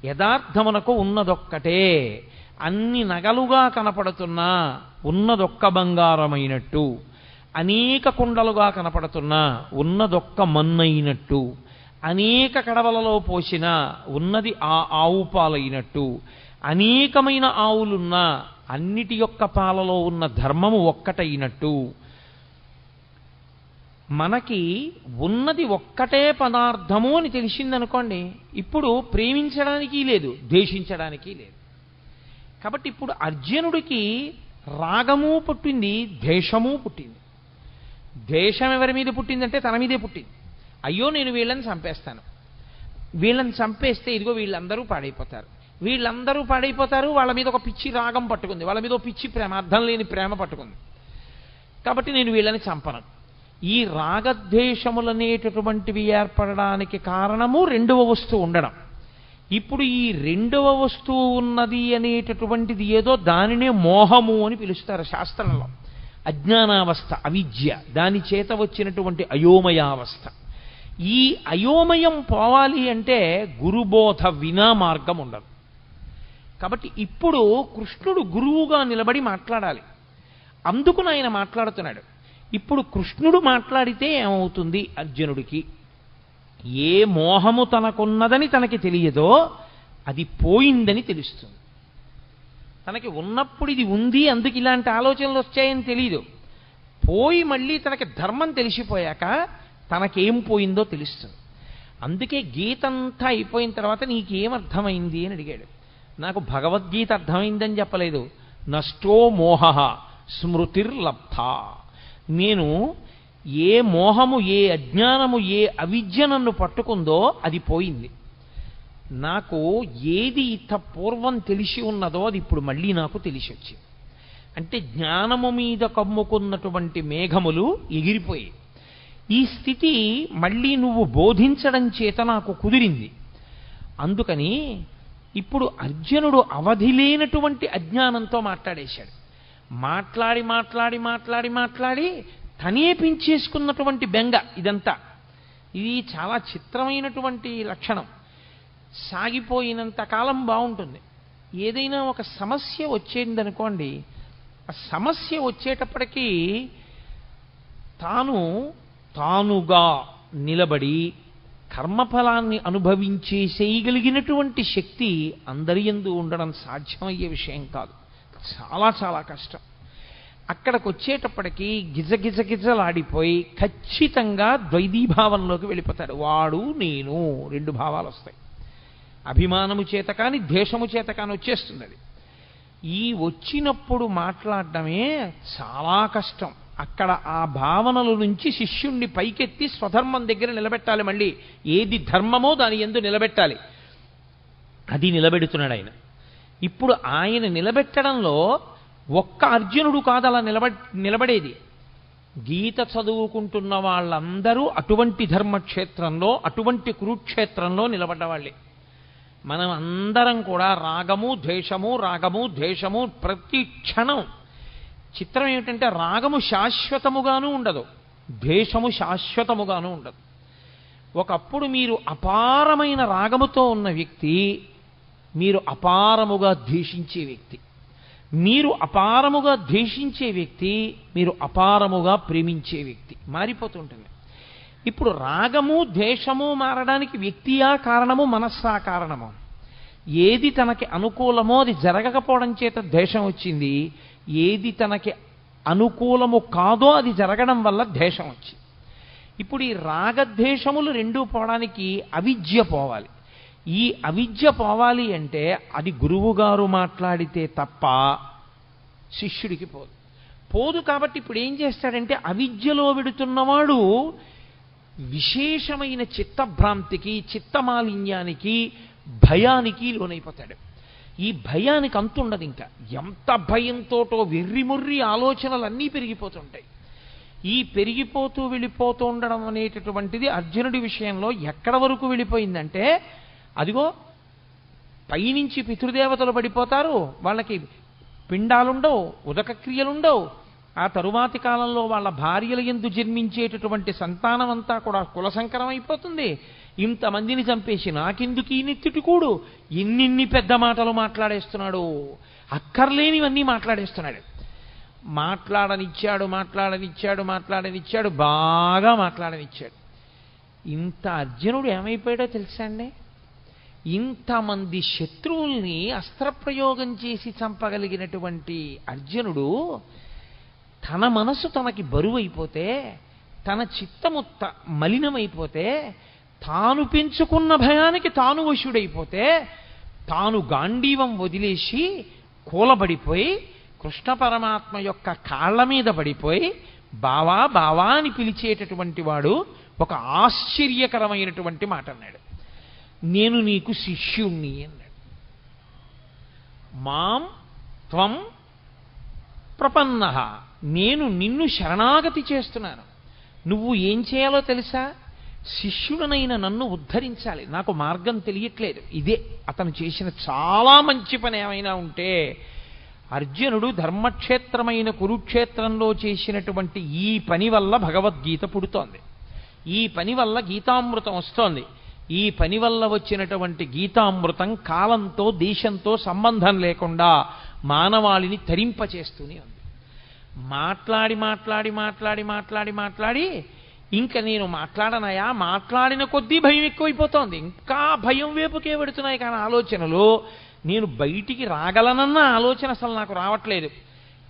యథార్థమునకు ఉన్నదొక్కటే. అన్ని నగలుగా కనపడుతున్నా ఉన్నదొక్క బంగారమైనట్టు, అనేక కుండలుగా కనపడుతున్నా ఉన్నదొక్క మన్నైనట్టు, అనేక కడవలలో పోసిన ఉన్నది ఆ ఆవు పాలైనట్టు, అనేకమైన ఆవులున్నా అన్నిటి యొక్క పాలలో ఉన్న ధర్మము ఒక్కటైనట్టు, మనకి ఉన్నది ఒక్కటే పదార్థము అని తెలిసిందనుకోండి, ఇప్పుడు ప్రేమించడానికి లేదు, ద్వేషించడానికి లేదు. కాబట్టి ఇప్పుడు అర్జునుడికి రాగము పుట్టింది, ద్వేషము పుట్టింది. ద్వేషం ఎవరి మీద పుట్టిందంటే తన మీదే పుట్టింది. అయ్యో నేను వీళ్ళని చంపేస్తాను, వీళ్ళని చంపేస్తే ఇదిగో వీళ్ళందరూ పాడైపోతారు, వీళ్ళందరూ పాడైపోతారు, వాళ్ళ మీద ఒక పిచ్చి రాగం పట్టుకుంది, వాళ్ళ మీద ఒక పిచ్చి ప్రేమ, అర్థం లేని ప్రేమ పట్టుకుంది, కాబట్టి నేను వీళ్ళని చంపను. ఈ రాగద్వేషములనేటటువంటివి ఏర్పడడానికి కారణము రెండవ వస్తువు ఉండడం. ఇప్పుడు ఈ రెండవ వస్తువు ఉన్నది అనేటటువంటిది ఏదో, దానినే మోహము అని పిలుస్తారు శాస్త్రంలో. అజ్ఞానావస్థ, అవిద్య, దాని చేత వచ్చినటువంటి అయోమయావస్థ. ఈ అయోమయం పోవాలి అంటే గురుబోధ వినా మార్గం ఉండదు. కాబట్టి ఇప్పుడు కృష్ణుడు గురువుగా నిలబడి మాట్లాడాలి. అందుకు ఆయన మాట్లాడుతున్నాడు. ఇప్పుడు కృష్ణుడు మాట్లాడితే ఏమవుతుంది? అర్జునుడికి ఏ మోహము తనకున్నదని తనకి తెలియదో అది పోయిందని తెలుస్తుంది. తనకి ఉన్నప్పుడు ఇది ఉంది, అందుకు ఇలాంటి ఆలోచనలు వచ్చాయని తెలియదు. పోయి మళ్ళీ తనకి ధర్మం తెలిసిపోయాక తనకేం పోయిందో తెలుస్తుంది. అందుకే గీత అంతా అయిపోయిన తర్వాత నీకేమర్థమైంది అని అడిగాడు. నాకు భగవద్గీత అర్థమైందని చెప్పలేదు. నష్టో మోహ స్మృతిర్లబ్ధ. నేను ఏ మోహము, ఏ అజ్ఞానము, ఏ అవిద్య నన్ను పట్టుకుందో అది పోయింది. నాకు ఏది ఇంత పూర్వం తెలిసి ఉన్నదో అది ఇప్పుడు మళ్ళీ నాకు తెలిసి వచ్చింది. అంటే జ్ఞానము మీద కమ్ముకున్నటువంటి మేఘములు ఎగిరిపోయి ఈ స్థితి మళ్ళీ నువ్వు బోధించడం చేత నాకు కుదిరింది. అందుకని ఇప్పుడు అర్జునుడు అవధి లేనటువంటి అజ్ఞానంతో మాట్లాడేశాడు. మాట్లాడి మాట్లాడి మాట్లాడి మాట్లాడి తనే పెంచేసుకున్నటువంటి బెంగ ఇదంతా. ఇది చాలా చిత్రమైనటువంటి లక్షణం. సాగిపోయినంత కాలం బాగుంటుంది. ఏదైనా ఒక సమస్య వచ్చేందనుకోండి, ఆ సమస్య వచ్చేటప్పటికీ తానుగా నిలబడి కర్మఫలాన్ని అనుభవించేసేయగలిగినటువంటి శక్తి అందరి యందు ఉండడం సాధ్యమయ్యే విషయం కాదు. చాలా చాలా కష్టం. అక్కడికి వచ్చేటప్పటికీ గిజగిజగిజలాడిపోయి ఖచ్చితంగా ద్వైతీభావంలోకి వెళ్ళిపోతాడు. వాడు నేను రెండు భావాలు వస్తాయి. అభిమానము చేత కానీ ద్వేషము చేత కానీ వచ్చేస్తుంది అది. ఈ వచ్చినప్పుడు మాట్లాడటమే చాలా కష్టం. అక్కడ ఆ భావనల నుంచి శిష్యుణ్ణి పైకెత్తి స్వధర్మం దగ్గర నిలబెట్టాలి. మళ్ళీ ఏది ధర్మమో దాని యందు నిలబెట్టాలి. అది నిలబెడుతున్నాడు ఆయన. ఇప్పుడు ఆయన నిలబెట్టడంలో ఒక్క అర్జునుడు కాదు అలా నిలబడేది. గీత చదువుకుంటున్న వాళ్ళందరూ అటువంటి ధర్మక్షేత్రంలో, అటువంటి కురుక్షేత్రంలో నిలబడ్డవాళ్ళే. మనం అందరం కూడా రాగము ద్వేషము ప్రతి క్షణం. చిత్రం ఏమిటంటే రాగము శాశ్వతముగానూ ఉండదు, ద్వేషము శాశ్వతముగానూ ఉండదు. ఒకప్పుడు మీరు అపారమైన రాగముతో ఉన్న వ్యక్తి మీరు అపారముగా ద్వేషించే వ్యక్తి, మీరు అపారముగా ద్వేషించే వ్యక్తి మీరు అపారముగా ప్రేమించే వ్యక్తి మారిపోతుంటుంది. ఇప్పుడు రాగము ద్వేషము మారడానికి వ్యక్తియా కారణము, మనస్సా కారణము? ఏది తనకి అనుకూలమో అది జరగకపోవడం చేత ద్వేషం వచ్చింది, ఏది తనకి అనుకూలము కాదో అది జరగడం వల్ల ద్వేషం వచ్చింది. ఇప్పుడు ఈ రాగద్వేషములు రెండూ పోవడానికి అవిద్య పోవాలి. ఈ అవిద్య పోవాలి అంటే అది గురువుగారు మాట్లాడితే తప్ప శిష్యుడికి పోదు. కాబట్టి ఇప్పుడు ఏం చేస్తాడంటే అవిద్యలో విడుతున్నవాడు విశేషమైన చిత్తభ్రాంతికి, చిత్తమాలిన్యానికి, భయానికి లోనైపోతాడు. ఈ భయానికి అంతుండదు. ఇంకా ఎంత భయంతోటో వెర్రిముర్రి ఆలోచనలన్నీ పెరిగిపోతుంటాయి. ఈ పెరిగిపోతూ వెళ్ళిపోతూ ఉండడం అనేటటువంటిది అర్జునుడి విషయంలో ఎక్కడ వరకు వెళ్ళిపోయిందంటే, అదిగో పైనుంచి పితృదేవతలు పడిపోతారు, వాళ్ళకి పిండాలుండవు, ఉదక క్రియలుండవు. ఆ తరువాతి కాలంలో వాళ్ళ భార్యల యందు జన్మించేటటువంటి సంతానం అంతా కూడా కులసంకరం అయిపోతుంది. ఇంతమందిని చంపేసి నాకెందుకు ఈ నెత్తిటికూడు, ఎన్నిన్ని పెద్ద మాటలు మాట్లాడేస్తున్నాడు, అక్కర్లేనివన్నీ మాట్లాడేస్తున్నాడు. మాట్లాడనిచ్చాడు, బాగా మాట్లాడనిచ్చాడు. ఇంత అర్జునుడు ఏమైపోయాడో తెలుసా అండి? ఇంతమంది శత్రువుల్ని అస్త్రప్రయోగం చేసి చంపగలిగినటువంటి అర్జునుడు తన మనసు తనకి బరువు అయిపోతే, తన చిత్తము మలినమైపోతే, తాను పెంచుకున్న భయానికి తాను వశుడైపోతే, తాను గాంధీవం వదిలేసి కూలబడిపోయి కృష్ణ పరమాత్మ యొక్క కాళ్ల మీద పడిపోయి బావా బావా అని పిలిచేటటువంటి వాడు ఒక ఆశ్చర్యకరమైనటువంటి మాట అన్నాడు. నేను నీకు శిష్యుణ్ణి అన్నాడు. మాం త్వం ప్రపన్నః, నేను నిన్ను శరణాగతి చేస్తున్నాను. నువ్వు ఏం చేయాలో తెలుసా? శిష్యుడనైన నన్ను ఉద్ధరించాలి. నాకు మార్గం తెలియట్లేదు. ఇదే అతను చేసిన చాలా మంచి పని ఏమైనా ఉంటే, అర్జునుడు ధర్మక్షేత్రమైన కురుక్షేత్రంలో చేసినటువంటి ఈ పని వల్ల భగవద్గీత పుడుతోంది. ఈ పని వల్ల గీతామృతం వస్తోంది. ఈ పని వల్ల వచ్చినటువంటి గీతామృతం కాలంతో దేశంతో సంబంధం లేకుండా మానవాళిని తరింపచేస్తూనే ఉంది. మాట్లాడి మాట్లాడి మాట్లాడి మాట్లాడి మాట్లాడి ఇంకా నేను మాట్లాడనయా, మాట్లాడిన కొద్దీ భయం ఎక్కువైపోతోంది. ఇంకా భయం వైపుకే పెడుతున్నాయి కానీ ఆలోచనలు, నేను బయటికి రాగలనన్న ఆలోచన అసలు నాకు రావట్లేదు.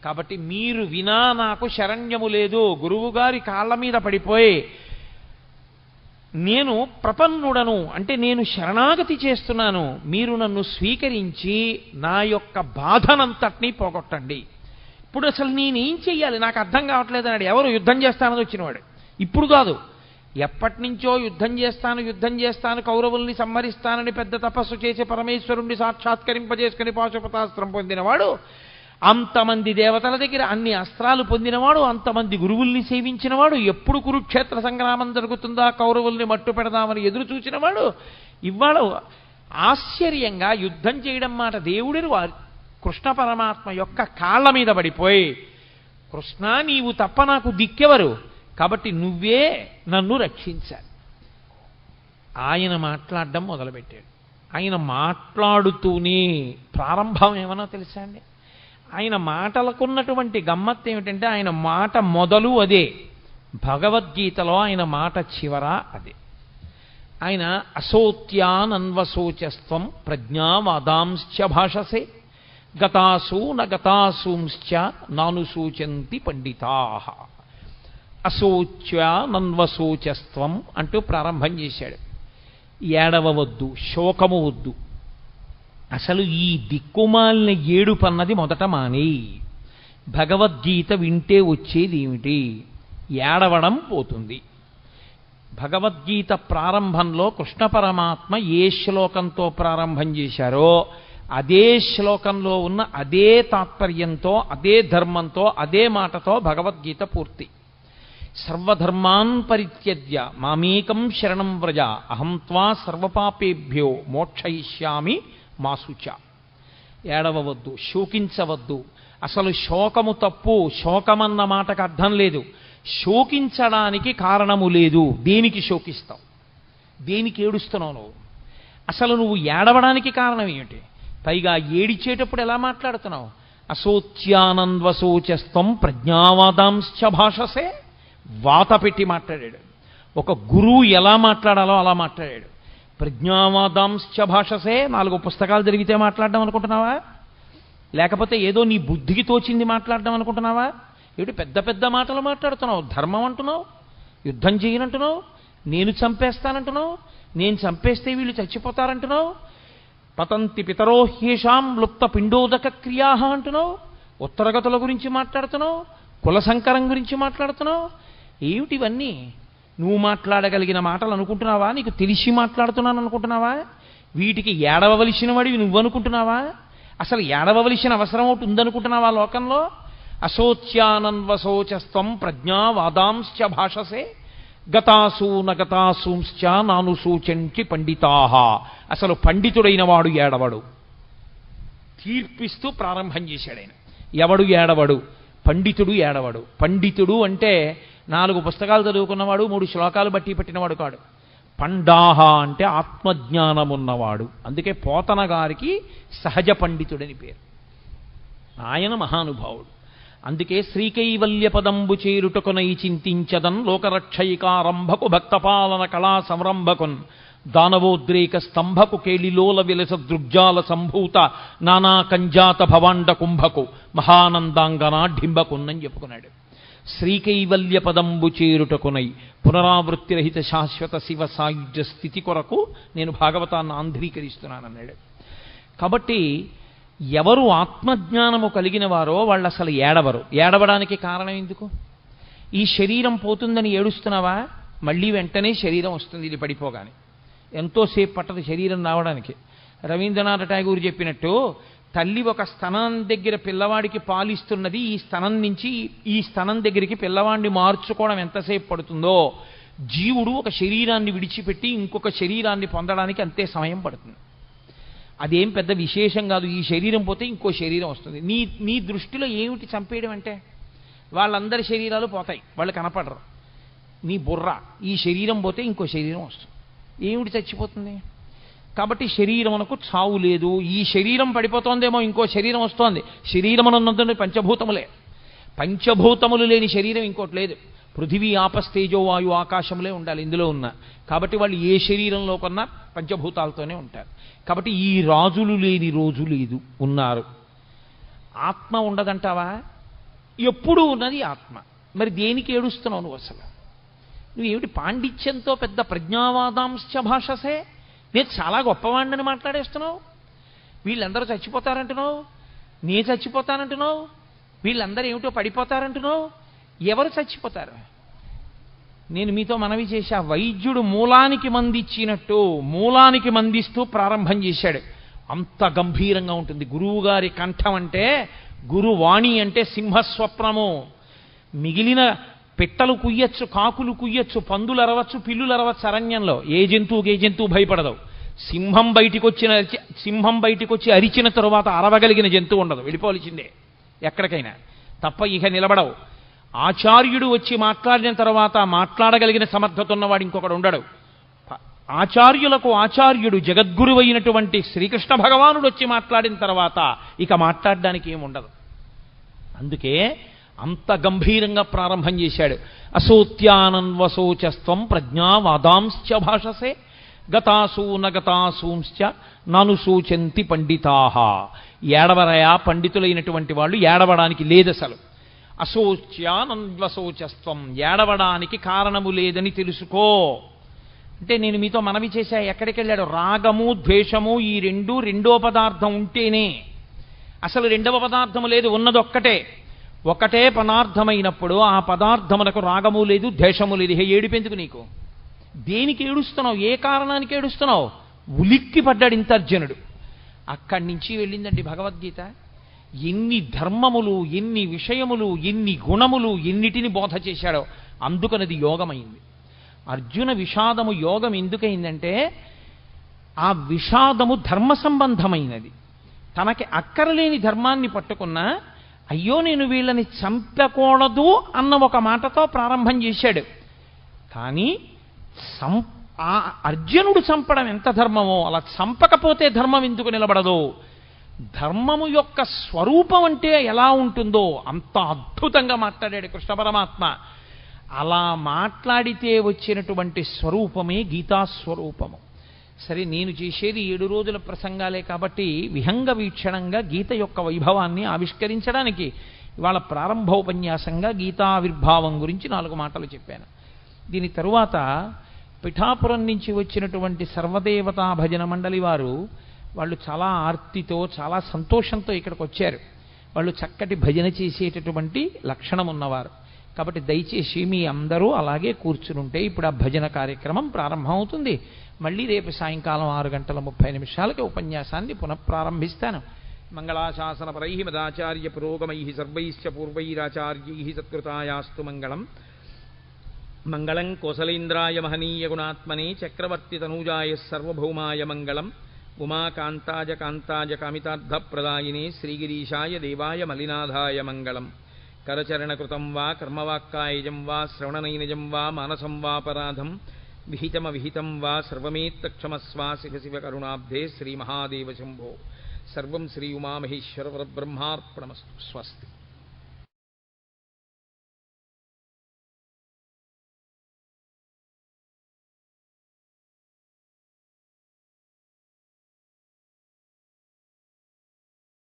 కాబట్టి మీరు వినా నాకు శరణ్యము లేదు. గురువుగారి కాళ్ళ మీద పడిపోయి నేను ప్రపన్నుడను అంటే నేను శరణాగతి చేస్తున్నాను, మీరు నన్ను స్వీకరించి నా యొక్క బాధనంతటినీ పోగొట్టండి. ఇప్పుడు అసలు నేనేం చెయ్యాలి నాకు అర్థం కావట్లేదు అన్నాడు. ఎవరు? యుద్ధం చేస్తానని వచ్చినవాడు. ఇప్పుడు కాదు, ఎప్పటి నుంచో యుద్ధం చేస్తాను కౌరవుల్ని సంహరిస్తానని పెద్ద తపస్సు చేసి పరమేశ్వరుణ్ణి సాక్షాత్కరింపజేసుకుని పాశుపతాస్త్రం పొందినవాడు, అంతమంది దేవతల దగ్గర అన్ని అస్త్రాలు పొందినవాడు, అంతమంది గురువుల్ని సేవించినవాడు, ఎప్పుడు కురుక్షేత్ర సంగ్రామం జరుగుతుందా కౌరవుల్ని మట్టు పెడదామని ఎదురు చూసినవాడు, ఇవాళ ఆశ్చర్యంగా యుద్ధం చేయడం మాట దేవుడిని కృష్ణ పరమాత్మ యొక్క కాళ్ళ మీద పడిపోయి, కృష్ణ నీవు తప్ప నాకు దిక్కెవరు, కాబట్టి నువ్వే నన్ను రక్షించాలి. ఆయన మాట్లాడడం మొదలుపెట్టాడు. ఆయన మాట్లాడుతూనే ప్రారంభం ఏమన్నా తెలుసా అండి? ఆయన మాటలకున్నటువంటి గమ్మత్తు ఏమిటంటే ఆయన మాట మొదలు అదే, భగవద్గీతలో ఆయన మాట చివర అదే. ఆయన అసోత్యానన్వశోచస్త్వం ప్రజ్ఞావాదాంశ్చ భాషసే గతాసూ నగతాసూంశ్చ నానుసూచంతి పండితాః. అశోచ్యానన్వశోచస్త్వం అంటూ ప్రారంభం చేశాడు. ఏడవవద్దు, శోకము వద్దు, అసలు ఈ దిక్కుమాలిన ఏడుపన్నది మొదట మాని. భగవద్గీత వింటే వచ్చేది ఏమిటి? ఏడవడం పోతుంది. భగవద్గీత ప్రారంభంలో కృష్ణ పరమాత్మ ఏ శ్లోకంతో ప్రారంభం చేశారో అదే శ్లోకంలో ఉన్న అదే తాత్పర్యంతో, అదే ధర్మంతో, అదే మాటతో భగవద్గీత పూర్తి. సర్వధర్మాన్ పరిత్యజ్య మామేకం శరణం వ్రజ అహం త్వా సర్వపాపేభ్యో మోక్షయిష్యామి మా శుచ. ఏడవవద్దు, శోకించవద్దు. అసలు శోకము తప్పు. శోకమన్న మాటకు అర్థం లేదు. శోకించడానికి కారణము లేదు. దేనికి శోకిస్తావు? దేనికి ఏడుస్తున్నావు నువ్వు? అసలు నువ్వు ఏడవడానికి కారణం ఏమిటి? పైగా ఏడిచేటప్పుడు ఎలా మాట్లాడుతున్నావు? అశోచ్యానంద్వశోచస్తం ప్రజ్ఞావాదాంశ్చ భాషసే. వాత పెట్టి మాట్లాడాడు. ఒక గురువు ఎలా మాట్లాడాలో అలా మాట్లాడాడు. ప్రజ్ఞావాదాంశ్చ భాషసే. 4 పుస్తకాలు జరిగితే మాట్లాడడం అనుకుంటున్నావా? లేకపోతే ఏదో నీ బుద్ధికి తోచింది మాట్లాడడం అనుకుంటున్నావా? ఏమిటి పెద్ద పెద్ద మాటలు మాట్లాడుతున్నావు? ధర్మం అంటున్నావు, యుద్ధం చేయనంటున్నావు, నేను చంపేస్తానంటున్నావు, నేను చంపేస్తే వీళ్ళు చచ్చిపోతారంటున్నావు, పతంతి పితరో హ్యేషాం లుప్త పిండోదక క్రియా అంటున్నావు, ఉత్తరగతుల గురించి మాట్లాడుతున్నావు, కుల సంకరం గురించి మాట్లాడుతున్నావు. ఏమిటివన్నీ? నువ్వు మాట్లాడగలిగిన మాటలు అనుకుంటున్నావా? నీకు తెలిసి మాట్లాడుతున్నాను అనుకుంటున్నావా? వీటికి ఏడవవలసిన వాడివి నువ్వు అనుకుంటున్నావా? అసలు ఏడవవలసిన అవసరం ఒకటి ఉందనుకుంటున్నావా లోకంలో? అశోచ్యానన్వశోచస్త్వం ప్రజ్ఞావాదాంశ్చ భాషసే గతాసూ నగతాసూంశ్చ నానుసూచంచి పండితాః. అసలు పండితుడైన వాడు ఏడవడు. తీర్పిస్తూ ప్రారంభం చేశాడు ఆయన. ఎవడు ఏడవడు? పండితుడు ఏడవడు. పండితుడు అంటే 4 పుస్తకాలు చదువుకున్నవాడు, 3 శ్లోకాలు బట్టి పట్టినవాడు కాడు. పండాహ అంటే ఆత్మజ్ఞానమున్నవాడు. అందుకే పోతన గారికి సహజ పండితుడని పేరు. ఆయన మహానుభావుడు. అందుకే శ్రీకైవల్య పదంబు చేరుటకునై చింతించదన్ లోకరక్షయికారంభకు భక్తపాలన కళా సంరంభకున్ దానవోద్రేక స్తంభకు కేళిలోల విలస దృగ్జాల సంభూత నానా కంజాత భవాండ కుంభకు మహానందాంగనా ఢింబకున్నని చెప్పుకున్నాడు. శ్రీకైవల్య పదంబు చేరుటకునై పునరావృత్తిరహిత శాశ్వత శివ సాయుధ్య స్థితి కొరకు నేను భాగవతాన్ని ఆంధ్రీకరిస్తున్నానన్నాడు. కాబట్టి ఎవరు ఆత్మజ్ఞానము కలిగిన వారో వాళ్ళు అసలు ఏడవరు. ఏడవడానికి కారణం ఎందుకు? ఈ శరీరం పోతుందని ఏడుస్తున్నావా? మళ్ళీ వెంటనే శరీరం వస్తుంది ఇది పడిపోగానే. ఎంతోసేపు పట్టదు శరీరం రావడానికి. రవీంద్రనాథ్ ఠాగూర్ చెప్పినట్టు తల్లి ఒక స్తనం దగ్గర పిల్లవాడికి పాలిస్తున్నది, ఈ స్తనం నుంచి ఈ స్తనం దగ్గరికి పిల్లవాడిని మార్చుకోవడం ఎంతసేపు పడుతుందో జీవుడు ఒక శరీరాన్ని విడిచిపెట్టి ఇంకొక శరీరాన్ని పొందడానికి అంతే సమయం పడుతుంది. అదేం పెద్ద విశేషం కాదు. ఈ శరీరం పోతే ఇంకో శరీరం వస్తుంది. నీ దృష్టిలో ఏమిటి చంపేయడం అంటే? వాళ్ళందరి శరీరాలు పోతాయి, వాళ్ళు కనపడరు. నీ బుర్ర ఈ శరీరం పోతే ఇంకో శరీరం వస్తుంది. ఏమిటి చచ్చిపోతుంది? కాబట్టి శరీరమునకు చావు లేదు. ఈ శరీరం పడిపోతోందేమో ఇంకో శరీరం వస్తోంది. శరీరమునందు పంచభూతములే. పంచభూతములు లేని శరీరం ఇంకోటి లేదు. పృథివీ ఆపస్తేజో వాయు ఆకాశములే ఉండాలి ఇందులో ఉన్న. కాబట్టి వాళ్ళు ఏ శరీరంలో కొన్నా పంచభూతాలతోనే ఉంటారు. కాబట్టి ఈ రాజులు లేని రోజు లేదు, ఉన్నారు. ఆత్మ ఉండదంటావా? ఎప్పుడూ ఉన్నది ఆత్మ. మరి దేనికి ఏడుస్తున్నావు నువ్వు అసలు? నువ్వేమిటి పాండిత్యంతో పెద్ద ప్రజ్ఞావాదాంశ భాషసే? నేను చాలా గొప్పవాడిని మాట్లాడేస్తున్నావు. వీళ్ళందరూ చచ్చిపోతారంటున్నావు, నే చచ్చిపోతానంటున్నావు, వీళ్ళందరూ ఏమిటో పడిపోతారంటున్నావు. ఎవరు చచ్చిపోతారు? నేను మీతో మనవి చేశా, వైద్యుడు మూలానికి మందిచ్చినట్టు మూలానికి మందిస్తూ ప్రారంభం చేశాడు. అంత గంభీరంగా ఉంటుంది గురువుగారి కంఠం. అంటే గురువాణి అంటే సింహస్వప్నము. మిగిలిన పిట్టలు కుయ్యచ్చు, కాకులు కుయ్యచ్చు, పందులు అరవచ్చు, పిల్లులు అరవచ్చు. అరణ్యంలో ఏ జంతువు భయపడదు. సింహం బయటికి వచ్చి అరిచిన తరువాత అరవగలిగిన జంతువు ఉండదు, వెళ్ళిపోవలసిందే ఎక్కడికైనా తప్ప ఇక నిలబడవు. ఆచార్యుడు వచ్చి మాట్లాడిన తర్వాత మాట్లాడగలిగిన సమర్థత ఉన్నవాడు ఇంకొకడు ఉండడు. ఆచార్యులకు ఆచార్యుడు జగద్గురువు అయినటువంటి శ్రీకృష్ణ భగవానుడు వచ్చి మాట్లాడిన తర్వాత ఇక మాట్లాడడానికి ఏముండదు. అందుకే అంత గంభీరంగా ప్రారంభం చేశాడు. అసోత్యానన్వశోచస్త్వం ప్రజ్ఞావాదాంశ్చ భాషసే గతాసూ నగతాసూంశ్చ నను సూచంతి పండితాహ. ఏడవరయా పండితులైనటువంటి వాళ్ళు, ఏడవడానికి లేదసలు. అశోచ్యానన్వశోచస్త్వం, ఏడవడానికి కారణము లేదని తెలుసుకో. అంటే నేను మీతో మనవి చేశా, ఎక్కడికి వెళ్ళాడు? రాగము ద్వేషము ఈ రెండో పదార్థం ఉంటేనే. అసలు రెండవ పదార్థము లేదు, ఉన్నది ఒకటే పదార్థమైనప్పుడు ఆ పదార్థమునకు రాగము లేదు ద్వేషము లేదు. ఏడిపెందుకు నీకు? దేనికి ఏడుస్తున్నావు? ఏ కారణానికి ఏడుస్తున్నావు? ఉలిక్కి పడ్డాడు ఇంత అర్జునుడు. అక్కడి నుంచి వెళ్ళిందండి భగవద్గీత. ఎన్ని ధర్మములు, ఎన్ని విషయములు, ఎన్ని గుణములు, ఎన్నిటిని బోధ చేశాడో. అందుకనది యోగమైంది. అర్జున విషాదము యోగం ఎందుకైందంటే ఆ విషాదము ధర్మ సంబంధమైనది. తనకి అక్కరలేని ధర్మాన్ని పట్టుకున్నా అయ్యో నేను వీళ్ళని చంపకూడదు అన్న ఒక మాటతో ప్రారంభం చేశాడు. కానీ ఆ అర్జునుడు చంపడం ఎంత ధర్మమో అలా చంపకపోతే ధర్మం ఎందుకు నిలబడదు? ధర్మము యొక్క స్వరూపం అంటే ఎలా ఉంటుందో అంత అద్భుతంగా మాట్లాడాడు కృష్ణ పరమాత్మ. అలా మాట్లాడితే వచ్చినటువంటి స్వరూపమే గీతాస్వరూపము. సరే, నేను చేసేది 7 రోజుల ప్రసంగాలే కాబట్టి విహంగ వీక్షణంగా గీత యొక్క వైభవాన్ని ఆవిష్కరించడానికి ఇవాళ ప్రారంభోపన్యాసంగా గీతావిర్భావం గురించి 4 మాటలు చెప్పాను. దీని తరువాత పిఠాపురం నుంచి వచ్చినటువంటి సర్వదేవతా భజన మండలి వారు, వాళ్ళు చాలా ఆర్తితో చాలా సంతోషంతో ఇక్కడికి వచ్చారు. వాళ్ళు చక్కటి భజన చేసేటటువంటి లక్షణం ఉన్నవారు. కాబట్టి దయచేసి మీ అందరూ అలాగే కూర్చునుంటే ఇప్పుడు ఆ భజన కార్యక్రమం ప్రారంభం అవుతుంది. మళ్ళీ రేపు సాయంకాలం 6:30 ఉపన్యాసాన్ని పునఃప్రారంభిస్తాను. మంగళాశాసనపరై మదాచార్య పురోగమై సర్వైశ్చ పూర్వైరాచార్యై సత్కృతాయాస్తు మంగళం. మంగళం కోసలేంద్రాయ మహనీయ గుణాత్మనే చక్రవర్తి తనూజాయ సర్వభౌమాయ మంగళం. ఉమాకాంతాయ కాంతాయ కామితార్థప్రదాయినే శ్రీగిరీశాయ దేవాయ మలినాథాయ మంగళం. కరచరణకృతం వా కర్మవాక్కాయజం వా శ్రవణనైనజం వా మానసం వాపరాధం విహితమవిహితం వా సర్వమేత్తక్షమస్వా శివ శివ కరుణాబ్ధే శ్రీమహాదేవ శంభో. సర్వం శ్రీ ఉమామహేశ్వర పరబ్రహ్మార్పణమస్తు. స్వస్తి.